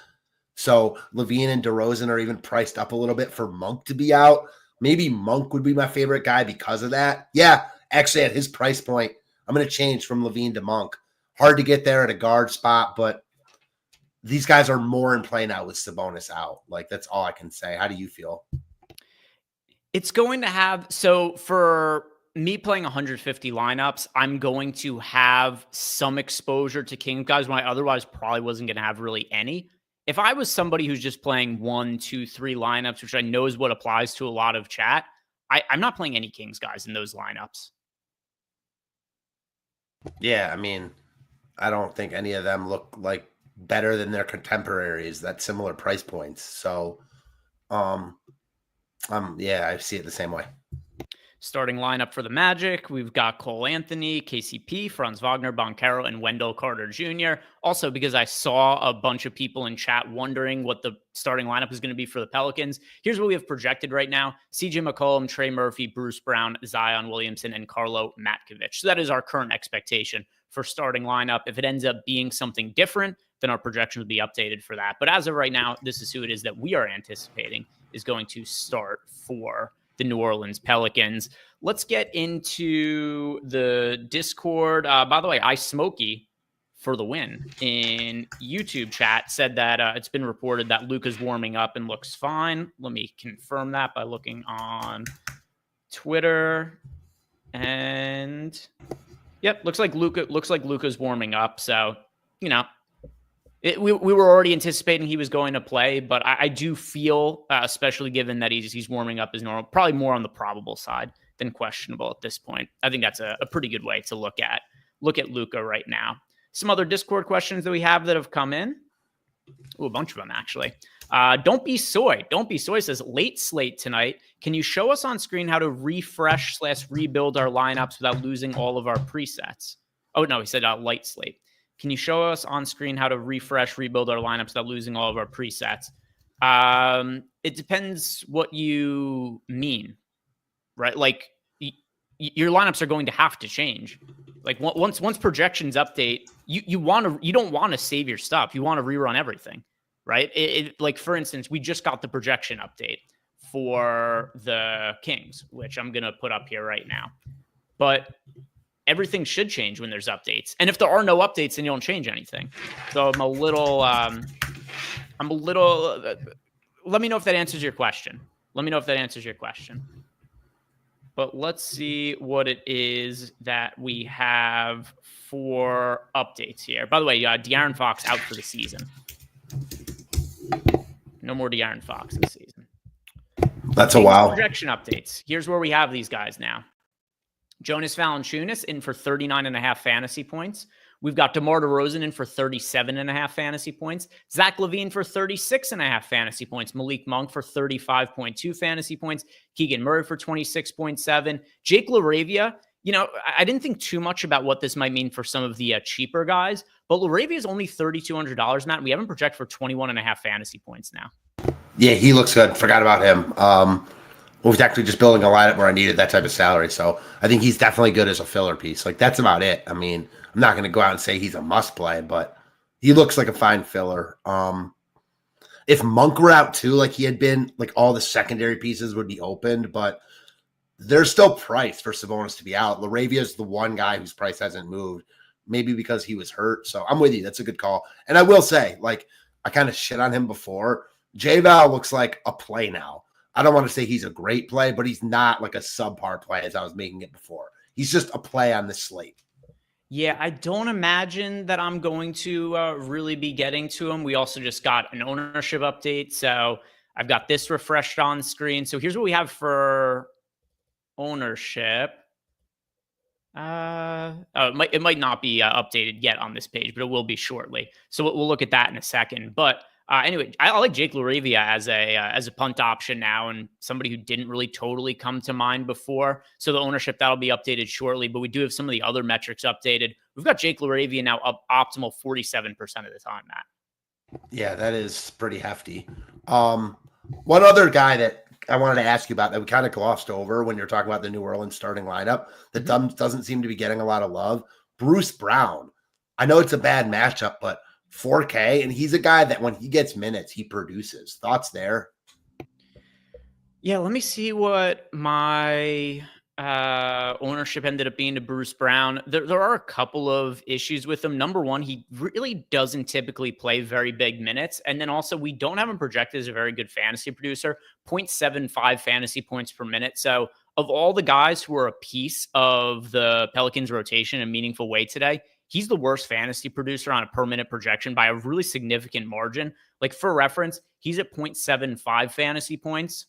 So LaVine and DeRozan are even priced up a little bit for Monk to be out. Maybe Monk would be my favorite guy because of that. Yeah, actually at his price point, I'm going to change from LaVine to Monk. Hard to get there at a guard spot, but these guys are more in play now with Sabonis out. That's all I can say. How do you feel? It's going to have, so for me playing 150 lineups, I'm going to have some exposure to King guys when I otherwise probably wasn't going to have really any. If I was somebody who's just playing 1, 2, 3 lineups, which I know is what applies to a lot of chat, I'm not playing any Kings guys in those lineups. Yeah, I mean, I don't think any of them look better than their contemporaries at similar price points. So, yeah, I see it the same way. Starting lineup for the Magic, we've got Cole Anthony, KCP, Franz Wagner, Boncaro, and Wendell Carter Jr. Also, because I saw a bunch of people in chat wondering what the starting lineup is going to be for the Pelicans, here's what we have projected right now. CJ McCollum, Trey Murphy, Bruce Brown, Zion Williamson, and Carlo Matkovic. So that is our current expectation for starting lineup. If it ends up being something different, then our projections will be updated for that. But as of right now, this is who it is that we are anticipating is going to start for the New Orleans Pelicans. Let's get into the Discord. By the way, iSmokey for the win in YouTube chat said that it's been reported that Luka's warming up and looks fine. Let me confirm that by looking on Twitter. And yep, looks like Luka's warming up. So, we were already anticipating he was going to play, but I do feel, especially given that he's warming up as normal, probably more on the probable side than questionable at this point. I think that's a pretty good way to look at Luka right now. Some other Discord questions that we have that have come in. Ooh, a bunch of them, actually. Don't be soy. Don't be soy says, late slate tonight. Can you show us on screen how to refresh/rebuild our lineups without losing all of our presets? Oh, no, he said light slate. Can you show us on screen how to rebuild our lineups without losing all of our presets? It depends what you mean, right? Like, your lineups are going to have to change. Like, once projections update, you don't want to save your stuff. You want to rerun everything, right? Like, for instance, we just got the projection update for the Kings, which I'm going to put up here right now. But everything should change when there's updates. And if there are no updates, then you don't change anything. So I'm a little, let me know if that answers your question. But let's see what it is that we have for updates here. By the way, De'Aaron Fox out for the season. No more De'Aaron Fox this season. That's a wow. Projection updates. Here's where we have these guys now. Jonas Valanciunas in for 39.5 fantasy points. We've got DeMar DeRozan in for 37.5 fantasy points. Zach LaVine for 36.5 fantasy points. Malik Monk for 35.2 fantasy points. Keegan Murray for 26.7. Jake LaRavia, I didn't think too much about what this might mean for some of the cheaper guys, but LaRavia is only $3,200, Matt. We have him projected for 21.5 fantasy points now. Yeah, he looks good. Forgot about him. Was actually just building a lineup where I needed that type of salary. So I think he's definitely good as a filler piece. Like, that's about it. I mean, I'm not going to go out and say he's a must play, but he looks like a fine filler. If Monk were out too, like he had been, like all the secondary pieces would be opened, but there's still price for Sabonis to be out. LaRavia is the one guy whose price hasn't moved, maybe because he was hurt. So I'm with you. That's a good call. And I will say, like, I kind of shit on him before. J-Val looks like a play now. I don't want to say he's a great play, but he's not like a subpar play as I was making it before. He's just a play on this slate. Yeah, I don't imagine that I'm going to really be getting to him. We also just got an ownership update, so I've got this refreshed on screen. So here's what we have for ownership. It might not be updated yet on this page, but it will be shortly. So we'll look at that in a second. But anyway, I like Jake LaRavia as a punt option now, and somebody who didn't really totally come to mind before. So the ownership, that'll be updated shortly, but we do have some of the other metrics updated. We've got Jake LaRavia now up optimal 47% of the time, Matt. Yeah, that is pretty hefty. One other guy that I wanted to ask you about that we kind of glossed over when you're talking about the New Orleans starting lineup that doesn't seem to be getting a lot of love, Bruce Brown. I know it's a bad matchup, but 4K, and he's a guy that when he gets minutes, he produces. Thoughts there? Yeah, let me see what my ownership ended up being to Bruce Brown. There are a couple of issues with him. Number one, he really doesn't typically play very big minutes. And then also, we don't have him projected as a very good fantasy producer, 0.75 fantasy points per minute. So of all the guys who are a piece of the Pelicans rotation in a meaningful way today, he's the worst fantasy producer on a per minute projection by a really significant margin. Like, for reference, he's at 0.75 fantasy points.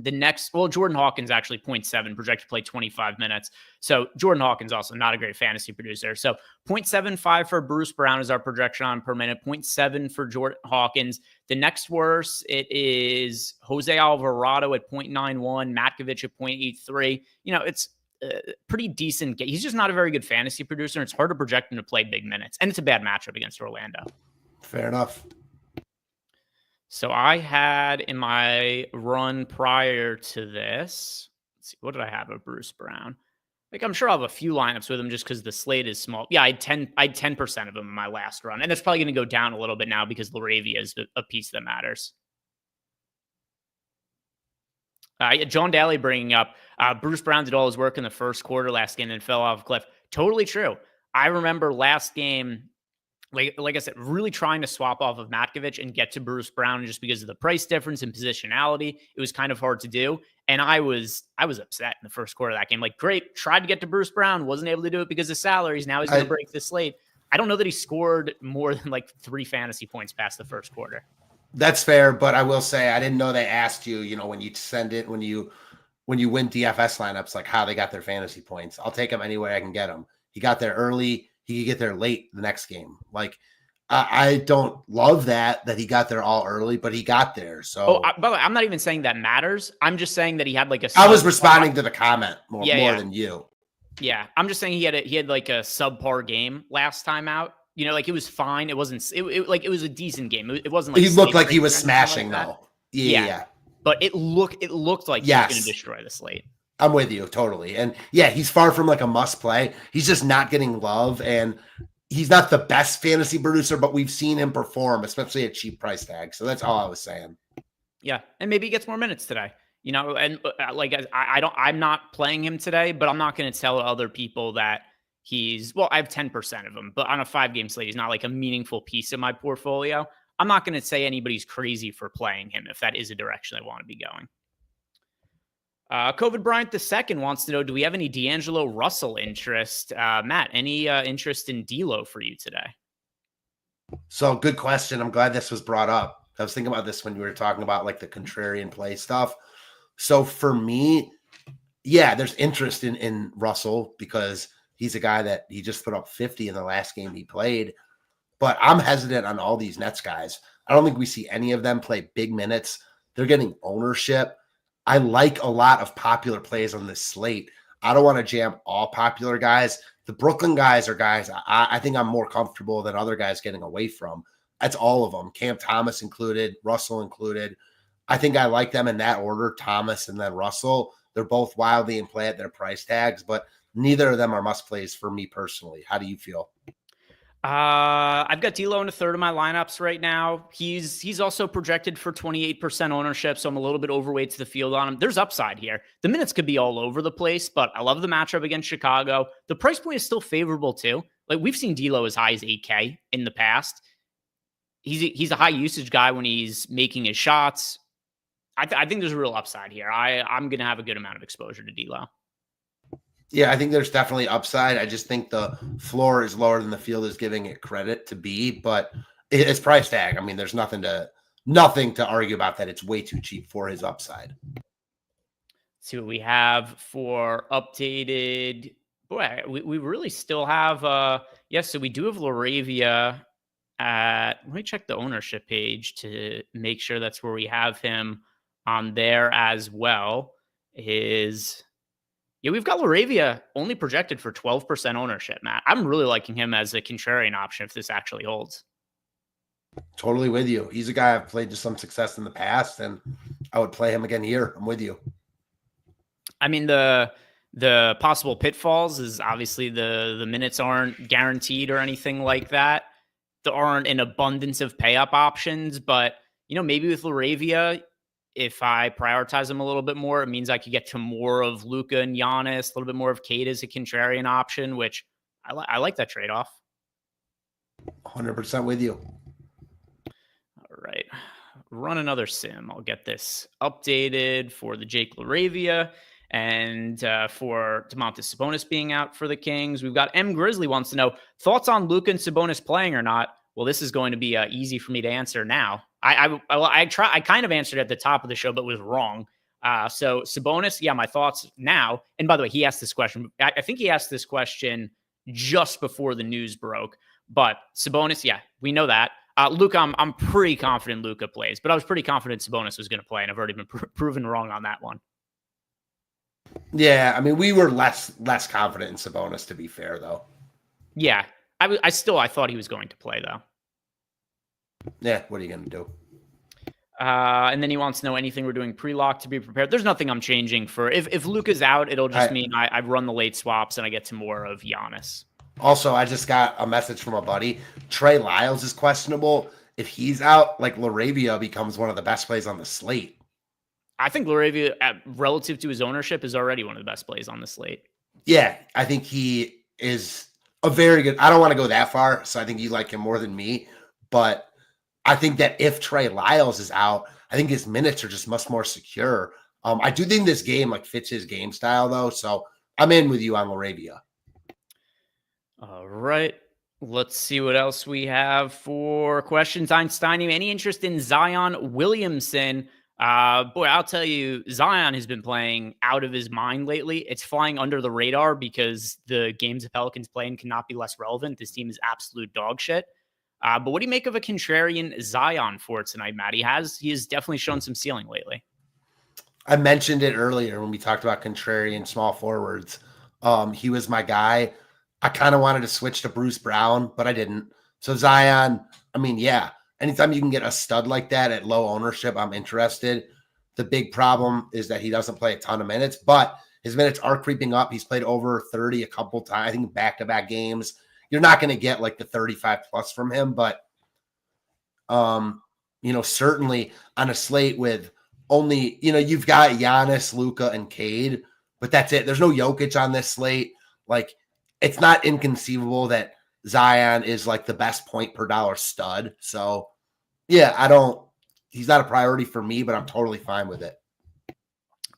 Jordan Hawkins actually 0.7 projected to play 25 minutes. So Jordan Hawkins also not a great fantasy producer. So 0.75 for Bruce Brown is our projection on per minute, 0.7 for Jordan Hawkins. The next worst, it is Jose Alvarado at 0.91, Matkovic at 0.83. It's pretty decent. He's just not a very good fantasy producer, and it's hard to project him to play big minutes. And it's a bad matchup against Orlando. Fair enough. So I had in my run prior to this, let's see, what did I have of Bruce Brown? Like, I'm sure I'll have a few lineups with him just because the slate is small. Yeah, I had 10% of him in my last run. And that's probably going to go down a little bit now because LaRavia is a piece that matters. John Daly bringing up Bruce Brown did all his work in the first quarter last game and fell off a cliff. Totally true. I remember last game, like I said, really trying to swap off of Matkovic and get to Bruce Brown just because of the price difference and positionality. It was kind of hard to do. And I was upset in the first quarter of that game. Like, great, tried to get to Bruce Brown, wasn't able to do it because of salaries. Now he's going to break the slate. I don't know that he scored more than like 3 fantasy points past the first quarter. That's fair, but I will say I didn't know they asked you, when you send it, when you win DFS lineups, like how they got their fantasy points. I'll take them any way I can get them. He got there early. he could get there late the next game. Like, I don't love that he got there all early, but he got there. So, by the way, I'm not even saying that matters. I'm just saying that he had like a. I was responding to the comment more than you. Yeah, I'm just saying he had like a subpar game last time out. You know, like it was fine. It wasn't. It was a decent game. It wasn't like he looked like he was smashing though. Yeah. But it looked like he was going to destroy the slate. I'm with you totally. And yeah, he's far from like a must play. He's just not getting love, and he's not the best fantasy producer, but we've seen him perform, especially at cheap price tag. So that's all I was saying. Yeah, and maybe he gets more minutes today. You know, and like I'm not playing him today, but I'm not going to tell other people that I have 10% of him, but on a 5-game slate, he's not like a meaningful piece of my portfolio. I'm not going to say anybody's crazy for playing him if that is a direction I want to be going. COVID Bryant II wants to know, do we have any D'Angelo Russell interest? Matt, any interest in D'Lo for you today? So good question. I'm glad this was brought up. I was thinking about this when you were talking about like the contrarian play stuff. So for me, yeah, there's interest in Russell because he's a guy that he just put up 50 in the last game he played. But I'm hesitant on all these Nets guys. I don't think we see any of them play big minutes. They're getting ownership. I like a lot of popular plays on this slate. I don't want to jam all popular guys. The Brooklyn guys are guys I think I'm more comfortable than other guys getting away from. That's all of them. Cam Thomas included, Russell included. I think I like them in that order, Thomas and then Russell. They're both wildly in play at their price tags, but neither of them are must plays for me personally. How do you feel? I've got D'Lo in a third of my lineups right now. He's also projected for 28% ownership, so I'm a little bit overweight to the field on him. There's upside here. The minutes could be all over the place, but I love the matchup against Chicago. The price point is still favorable too. Like we've seen D'Lo as high as 8K in the past. He's a high usage guy when he's making his shots. I think there's a real upside here. I'm going to have a good amount of exposure to D'Lo. Yeah, I think there's definitely upside. I just think the floor is lower than the field is giving it credit to be, but it's price tag. I mean, there's nothing to argue about that. It's way too cheap for his upside. Let's see what we have for updated. Boy, we really still have. Yes, so we do have Laravia. Let me check the ownership page to make sure that's where we have him on there as well. Yeah, we've got Laravia only projected for 12% ownership, Matt. I'm really liking him as a contrarian option if this actually holds. Totally with you. He's a guy I've played to some success in the past, and I would play him again here. I'm with you. I mean, the possible pitfalls is obviously the minutes aren't guaranteed or anything like that. There aren't an abundance of pay-up options, but, you know, maybe with Laravia, if I prioritize him a little bit more, it means I could get to more of Luka and Giannis, a little bit more of Cade as a contrarian option, which I like that trade-off. 100% with you. All right. Run another sim. I'll get this updated for the Jake Laravia and for Domantas Sabonis being out for the Kings. We've got M. Grizzly wants to know, thoughts on Luka and Sabonis playing or not? Well, this is going to be easy for me to answer now. I kind of answered at the top of the show, but was wrong. So Sabonis, yeah, my thoughts now. And by the way, he asked this question. I think he asked this question just before the news broke. But Sabonis, yeah, we know that. Luka, I'm pretty confident Luka plays, but I was pretty confident Sabonis was going to play, and I've already been proven wrong on that one. Yeah, I mean, we were less confident in Sabonis, to be fair, though. Yeah, I thought he was going to play, though. Yeah, what are you going to do? And then he wants to know anything we're doing pre-lock to be prepared. There's nothing I'm changing for. If Luka's out, it'll just mean I run the late swaps and I get to more of Giannis. Also, I just got a message from a buddy. Trey Lyles is questionable. If he's out, like Laravia becomes one of the best plays on the slate. I think Laravia, relative to his ownership, is already one of the best plays on the slate. Yeah, I think he is a very good. I don't want to go that far, so I think you like him more than me. But I think that if Trey Lyles is out, I think his minutes are just much more secure. I do think this game like fits his game style, though. So I'm in with you on Laravia. All right. Let's see what else we have for questions. Einstein, any interest in Zion Williamson? Boy, I'll tell you, Zion has been playing out of his mind lately. It's flying under the radar because the games the Pelicans playing cannot be less relevant. This team is absolute dog shit. But what do you make of a contrarian Zion for tonight, Matt? He has definitely shown some ceiling lately. I mentioned it earlier when we talked about contrarian small forwards. He was my guy. I kind of wanted to switch to Bruce Brown, but I didn't. So Zion, I mean, yeah, anytime you can get a stud like that at low ownership, I'm interested. The big problem is that he doesn't play a ton of minutes, but his minutes are creeping up. He's played over 30 a couple times, I think back-to-back games. You're not going to get like the 35 plus from him, but certainly on a slate with only, you've got Giannis, Luka, and Cade, but that's it. There's no Jokic on this slate. Like, it's not inconceivable that Zion is like the best point per dollar stud. So yeah, he's not a priority for me, but I'm totally fine with it.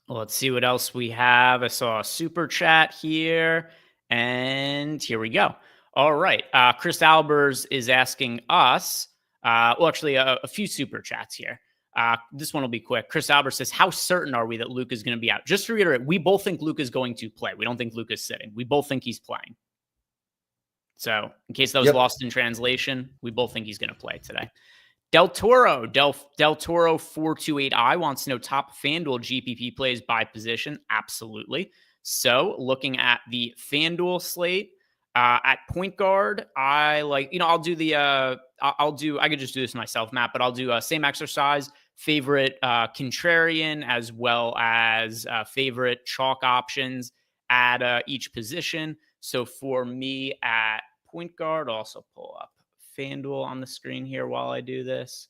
Well, let's see what else we have. I saw a super chat here, and here we go. All right. Chris Albers is asking us, a few super chats here. This one will be quick. Chris Albers says, how certain are we that Luka is going to be out? Just to reiterate, we both think Luka is going to play. We don't think Luka is sitting. We both think he's playing. So in case that was lost in translation, we both think he's going to play today. Del Toro 428i wants to know top FanDuel GPP plays by position. Absolutely. So looking at the FanDuel slate, at point guard, I could just do this myself, Matt, but I'll do same exercise, favorite contrarian, as well as favorite chalk options at each position. So for me at point guard, I'll also pull up FanDuel on the screen here while I do this.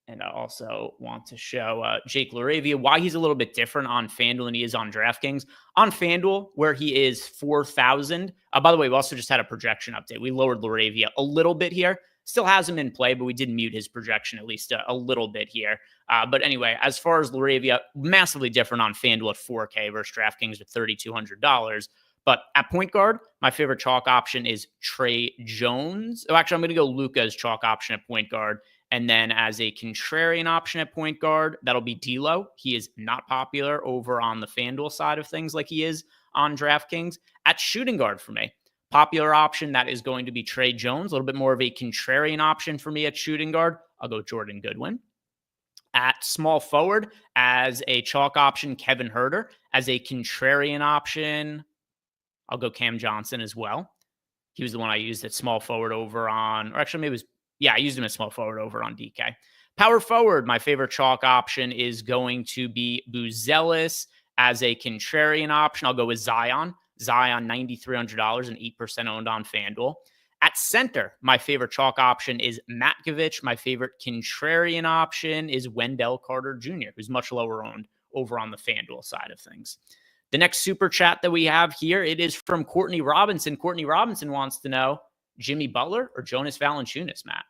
And I also want to show Jake LaRavia why he's a little bit different on FanDuel than he is on DraftKings. On FanDuel, where he is 4,000. By the way, we also just had a projection update. We lowered LaRavia a little bit here. Still has him in play, but we did mute his projection at least a little bit here. But anyway, as far as LaRavia, massively different on FanDuel at 4K versus DraftKings at $3,200. But at point guard, my favorite chalk option is Trey Jones. Oh, actually, I'm going to go Luka as chalk option at point guard. And then as a contrarian option at point guard, that'll be D'Lo. He is not popular over on the FanDuel side of things like he is on DraftKings. At shooting guard for me, popular option, that is going to be Trey Jones. A little bit more of a contrarian option for me at shooting guard. I'll go Jordan Goodwin. At small forward, as a chalk option, Kevin Huerter. As a contrarian option, I'll go Cam Johnson as well. He was the one I used at small forward over on, or actually maybe it was, I used him as small forward over on DK. Power forward, my favorite chalk option is going to be Buzelis. As a contrarian option, I'll go with Zion. Zion, $9,300 and 8% owned on FanDuel. At center, my favorite chalk option is Matkovic. My favorite contrarian option is Wendell Carter Jr., who's much lower owned over on the FanDuel side of things. The next super chat that we have here, it is from Courtney Robinson. Courtney Robinson wants to know, Jimmy Butler or Jonas Valanciunas, Matt?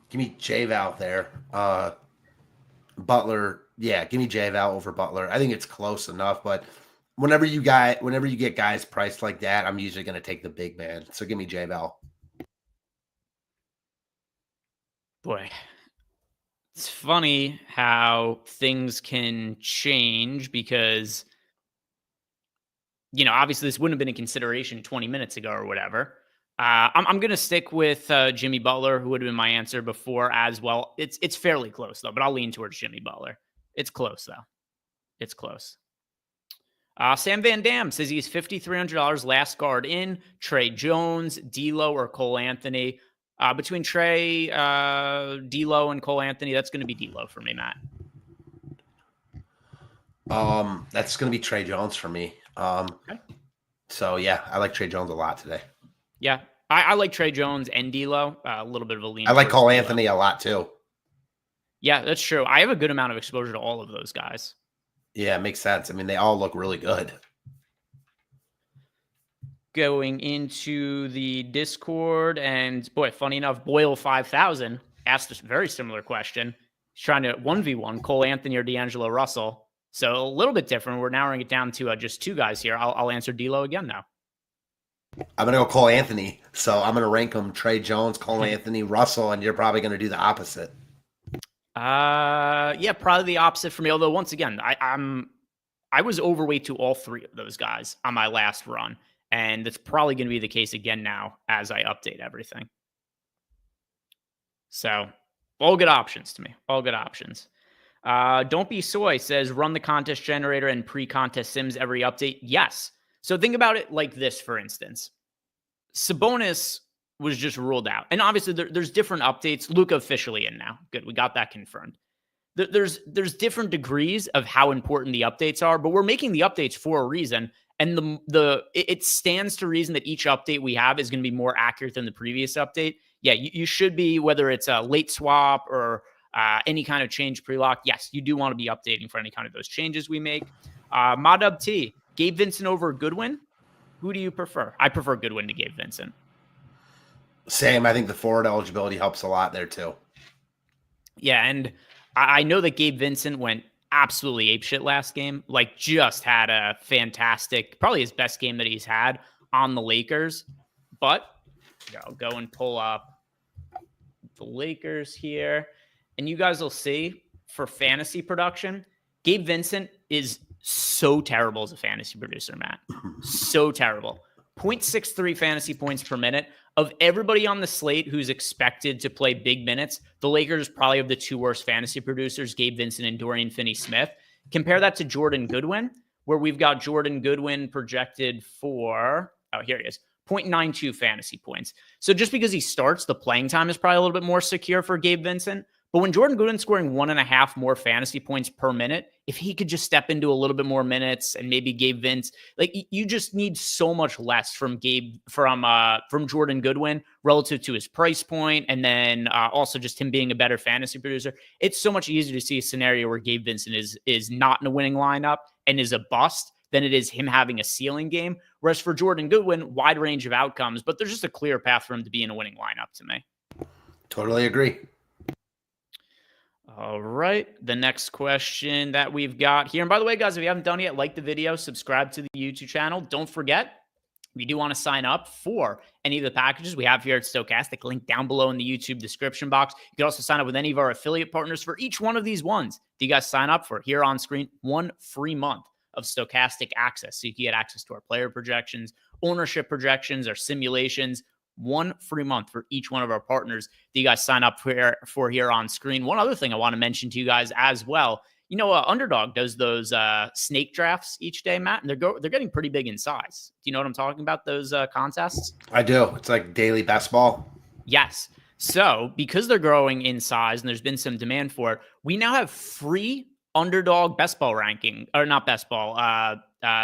Give me J-Val there. Butler, give me J-Val over Butler. I think it's close enough, but whenever you get guys priced like that, I'm usually going to take the big man. So give me J-Val. Boy, it's funny how things can change because, obviously this wouldn't have been a consideration 20 minutes ago or whatever. I'm going to stick with Jimmy Butler, who would have been my answer before as well. It's fairly close, though, but I'll lean towards Jimmy Butler. It's close, though. It's close. Sam Van Dam says he's $5,300 last guard in. Trey Jones, D'Lo, or Cole Anthony. Between Trey, D'Lo, and Cole Anthony, that's going to be D'Lo for me, Matt. That's going to be Trey Jones for me. Okay. So, I like Trey Jones a lot today. Yeah, I like Trey Jones and D'Lo. A little bit of a lean. I like Cole Anthony a lot too. Yeah, that's true. I have a good amount of exposure to all of those guys. Yeah, it makes sense. I mean, they all look really good. Going into the Discord, and boy, funny enough, Boyle 5000 asked a very similar question. He's trying to 1v1 Cole Anthony or D'Angelo Russell. So a little bit different. We're narrowing it down to just two guys here. I'll answer D'Lo again now. I'm going to go Cole Anthony. So I'm going to rank him Trey Jones, Cole Anthony, Russell, and you're probably going to do the opposite. Yeah, probably the opposite for me. Although once again, I was overweight to all three of those guys on my last run, and that's probably going to be the case again now as I update everything. So all good options to me. All good options. Don't Be Soy says, run the contest generator and pre-contest sims every update. Yes. So think about it like this, for instance. Sabonis was just ruled out. And obviously there's different updates. Luka officially in now. Good. We got that confirmed. There's different degrees of how important the updates are, but we're making the updates for a reason. And it stands to reason that each update we have is going to be more accurate than the previous update. Yeah, you should be, whether it's a late swap or any kind of change pre-lock. Yes, you do want to be updating for any kind of those changes we make. Modub T, Gabe Vincent over Goodwin. Who do you prefer? I prefer Goodwin to Gabe Vincent. Same. I think the forward eligibility helps a lot there too. Yeah, and I know that Gabe Vincent went absolutely apeshit last game. Like, just had a fantastic, probably his best game that he's had on the Lakers. But I'll go and pull up the Lakers here. And you guys will see for fantasy production, Gabe Vincent is so terrible as a fantasy producer, Matt. So terrible. 0.63 fantasy points per minute. Of everybody on the slate who's expected to play big minutes, the Lakers probably have the two worst fantasy producers, Gabe Vincent and Dorian Finney-Smith. Compare that to Jordan Goodwin, where we've got Jordan Goodwin projected for, here he is, 0.92 fantasy points. So just because he starts, the playing time is probably a little bit more secure for Gabe Vincent. But when Jordan Goodwin's scoring 1.5 more fantasy points per minute, if he could just step into a little bit more minutes and maybe Gabe Vince, like, you just need so much less from Jordan Goodwin relative to his price point, and then also just him being a better fantasy producer. It's so much easier to see a scenario where Gabe Vincent is not in a winning lineup and is a bust than it is him having a ceiling game. Whereas for Jordan Goodwin, wide range of outcomes, but there's just a clear path for him to be in a winning lineup to me. Totally agree. All right. The next question that we've got here. And by the way, guys, if you haven't done it yet, like the video, subscribe to the YouTube channel. Don't forget, if you do want to sign up for any of the packages we have here at Stokastic, link down below in the YouTube description box. You can also sign up with any of our affiliate partners for each one of these ones that you guys sign up for. Here on screen, 1 free month of Stokastic access. So you can get access to our player projections, ownership projections, our simulations. 1 free month for each one of our partners that you guys sign up for here on screen. One other thing I want to mention to you guys as well, Underdog does those snake drafts each day, Matt, and they're getting pretty big in size. Do you know what I'm talking about, those contests? I do. It's like daily best ball. Yes. So because they're growing in size and there's been some demand for it, we now have free Underdog best ball ranking, or not best ball,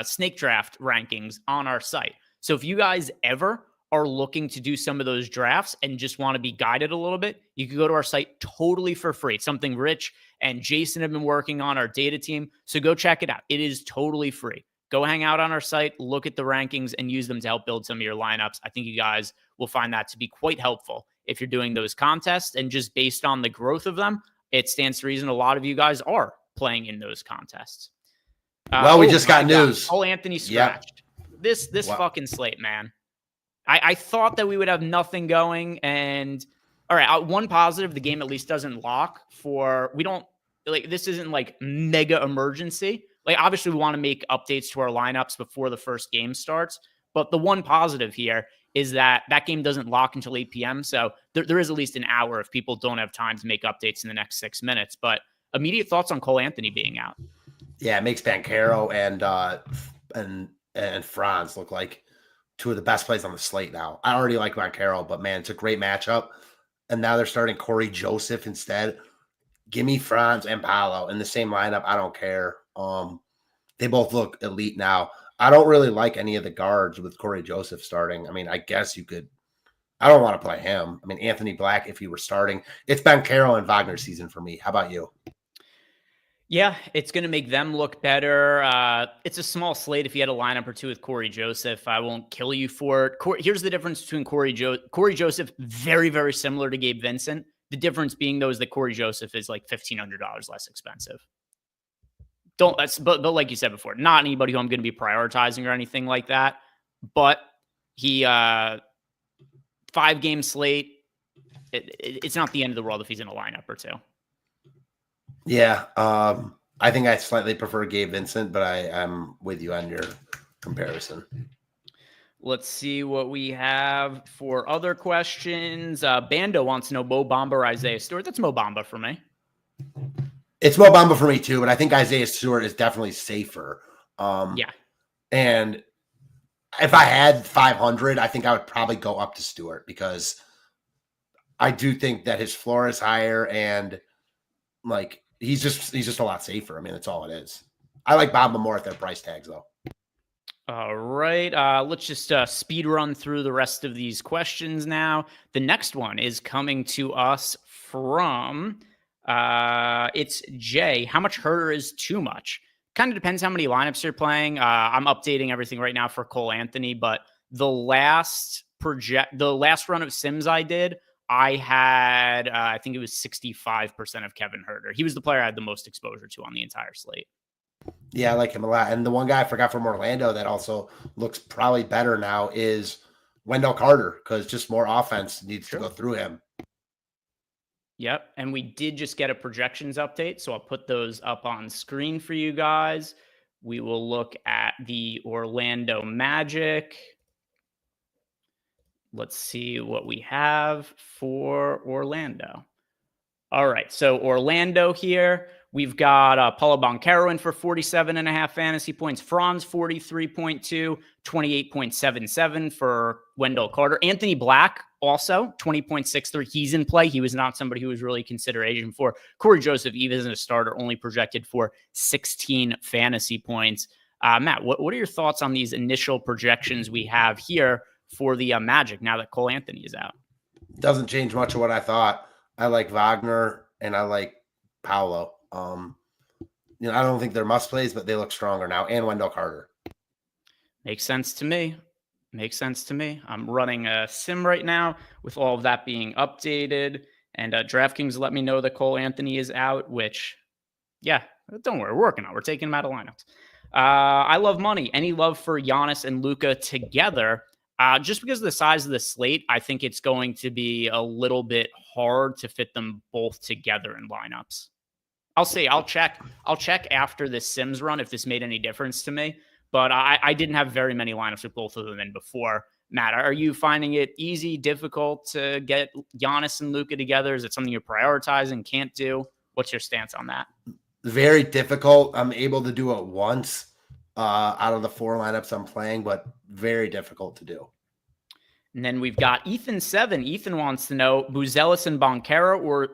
snake draft rankings on our site. So if you guys ever are looking to do some of those drafts and just want to be guided a little bit, you can go to our site totally for free. It's something Rich and Jason have been working on, our data team. So go check it out. It is totally free. Go hang out on our site, look at the rankings, and use them to help build some of your lineups. I think you guys will find that to be quite helpful if you're doing those contests. And just based on the growth of them, it stands to reason a lot of you guys are playing in those contests. We just got news. Cole Anthony scratched. Yep. This fucking slate, man. I thought that we would have nothing going, and all right, one positive, the game at least doesn't lock this isn't like mega emergency. Like, obviously we want to make updates to our lineups before the first game starts, but the one positive here is that game doesn't lock until 8 p.m. So there is at least an hour if people don't have time to make updates in the next 6 minutes. But immediate thoughts on Cole Anthony being out? Yeah, it makes Banchero and Franz look like two of the best plays on the slate now. I already like Banchero, but man, it's a great matchup. And now they're starting Corey Joseph instead. Give me Franz and Paolo in the same lineup. I don't care. They both look elite now. I don't really like any of the guards with Corey Joseph starting. I mean, I guess you could. I don't want to play him. I mean, Anthony Black, if he were starting. It's Banchero and Wagner season for me. How about you? Yeah, it's going to make them look better. It's a small slate. If you had a lineup or two with Corey Joseph, I won't kill you for it. Here's the difference between Corey Joseph, very, very similar to Gabe Vincent. The difference being, though, is that Corey Joseph is like $1,500 less expensive. But like you said before, not anybody who I'm going to be prioritizing or anything like that. But He 5-game slate. It's not the end of the world if he's in a lineup or two. Yeah. I think I slightly prefer Gabe Vincent, but I'm with you on your comparison. Let's see what we have for other questions. Bando wants to know Mo Bamba or Isaiah Stewart. That's Mo Bamba for me. It's Mo Bamba for me too, but I think Isaiah Stewart is definitely safer. Yeah. And if I had 500, I think I would probably go up to Stewart because I do think that his floor is higher and like he's just a lot safer. I mean, that's all it is. I like Bamba more at their price tags though. All right. Let's just speed run through the rest of these questions now. The next one is coming to us from it's Jay. How much Herter is too much? Kind of depends how many lineups you're playing. I'm updating everything right now for Cole Anthony, but the last run of Sims I did, I had I think it was 65% of Kevin Herter. He was the player I had the most exposure to on the entire slate. Yeah, I like him a lot. And the one guy I forgot from Orlando that also looks probably better now is Wendell Carter because just more offense needs to go through him. Yep. And we did just get a projections update. So I'll put those up on screen for you guys. We will look at the Orlando Magic. Let's see what we have for Orlando. All right. So Orlando here. We've got Paulo Banchero in for 47.5 fantasy points. Franz 43.2, 28.77 for Wendell Carter. Anthony Black also 20.63. He's in play. He was not somebody who was really consideration for. Corey Joseph, even as a starter, only projected for 16 fantasy points. Matt, what are your thoughts on these initial projections we have here for the Magic now that Cole Anthony is out? Doesn't change much of what I thought. I like Wagner and I like Paolo. I don't think they're must plays, but they look stronger now. And Wendell Carter. Makes sense to me. I'm running a sim right now with all of that being updated. And DraftKings let me know that Cole Anthony is out, which, yeah, don't worry. We're working on it. We're taking him out of lineups. I love money. Any love for Giannis and Luka together? Just because of the size of the slate, I think it's going to be a little bit hard to fit them both together in lineups. I'll check after this Sims run if this made any difference to me. But I didn't have very many lineups with both of them in before. Matt, are you finding it easy, difficult to get Giannis and Luka together? Is it something you're prioritizing, can't do? What's your stance on that? Very difficult. I'm able to do it once out of the 4 lineups I'm playing, but very difficult to do. And then we've got Ethan 7. Ethan wants to know Buzelis and Banchero or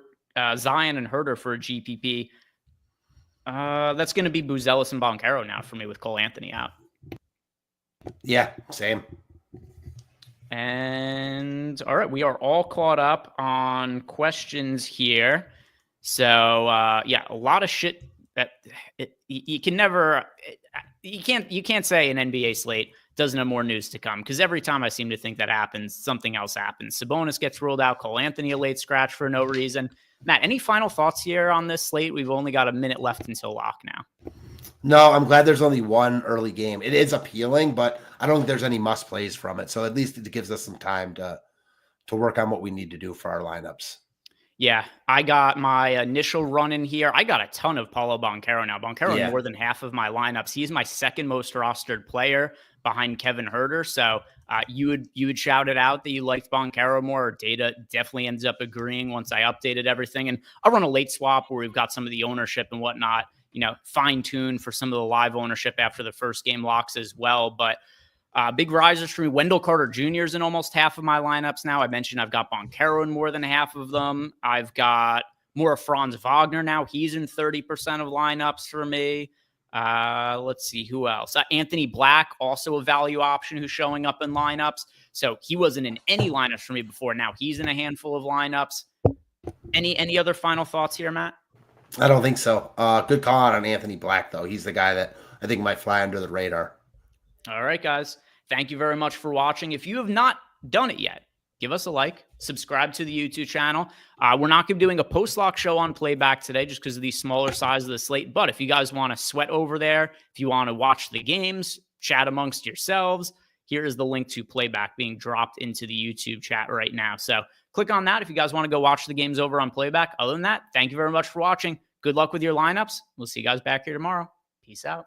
Zion and Herter for a GPP. That's going to be Buzelis and Banchero now for me with Cole Anthony out. Yeah, same. And all right, we are all caught up on questions here. So yeah, a lot of shit that you can't say an NBA slate doesn't have more news to come, because every time I seem to think that happens, something else happens. Sabonis gets ruled out, Cole Anthony a late scratch for no reason. Matt, any final thoughts here on this slate? We've only got a minute left until lock now. No, I'm glad there's only one early game. It is appealing, but I don't think there's any must plays from it. So at least it gives us some time to work on what we need to do for our lineups. Yeah, I got my initial run in here. I got a ton of Paulo Banchero now. Banchero more than half of my lineups. He's my second most rostered player behind Kevin Herter. So you would shout it out that you liked Banchero more. Data definitely ends up agreeing once I updated everything. And I'll run a late swap where we've got some of the ownership and whatnot, fine tuned for some of the live ownership after the first game locks as well. But big risers for me. Wendell Carter Jr. is in almost half of my lineups now. I mentioned I've got Banchero in more than half of them. I've got more of Franz Wagner now. He's in 30% of lineups for me. Let's see who else. Anthony Black, also a value option who's showing up in lineups. So he wasn't in any lineups for me before. Now he's in a handful of lineups. Any other final thoughts here, Matt? I don't think so. Good call out on Anthony Black, though. He's the guy that I think might fly under the radar. All right, guys. Thank you very much for watching. If you have not done it yet, give us a like, subscribe to the YouTube channel. We're not going to be doing a post-lock show on playback today just because of the smaller size of the slate. But if you guys want to sweat over there, if you want to watch the games, chat amongst yourselves, here is the link to playback being dropped into the YouTube chat right now. So click on that if you guys want to go watch the games over on playback. Other than that, thank you very much for watching. Good luck with your lineups. We'll see you guys back here tomorrow. Peace out.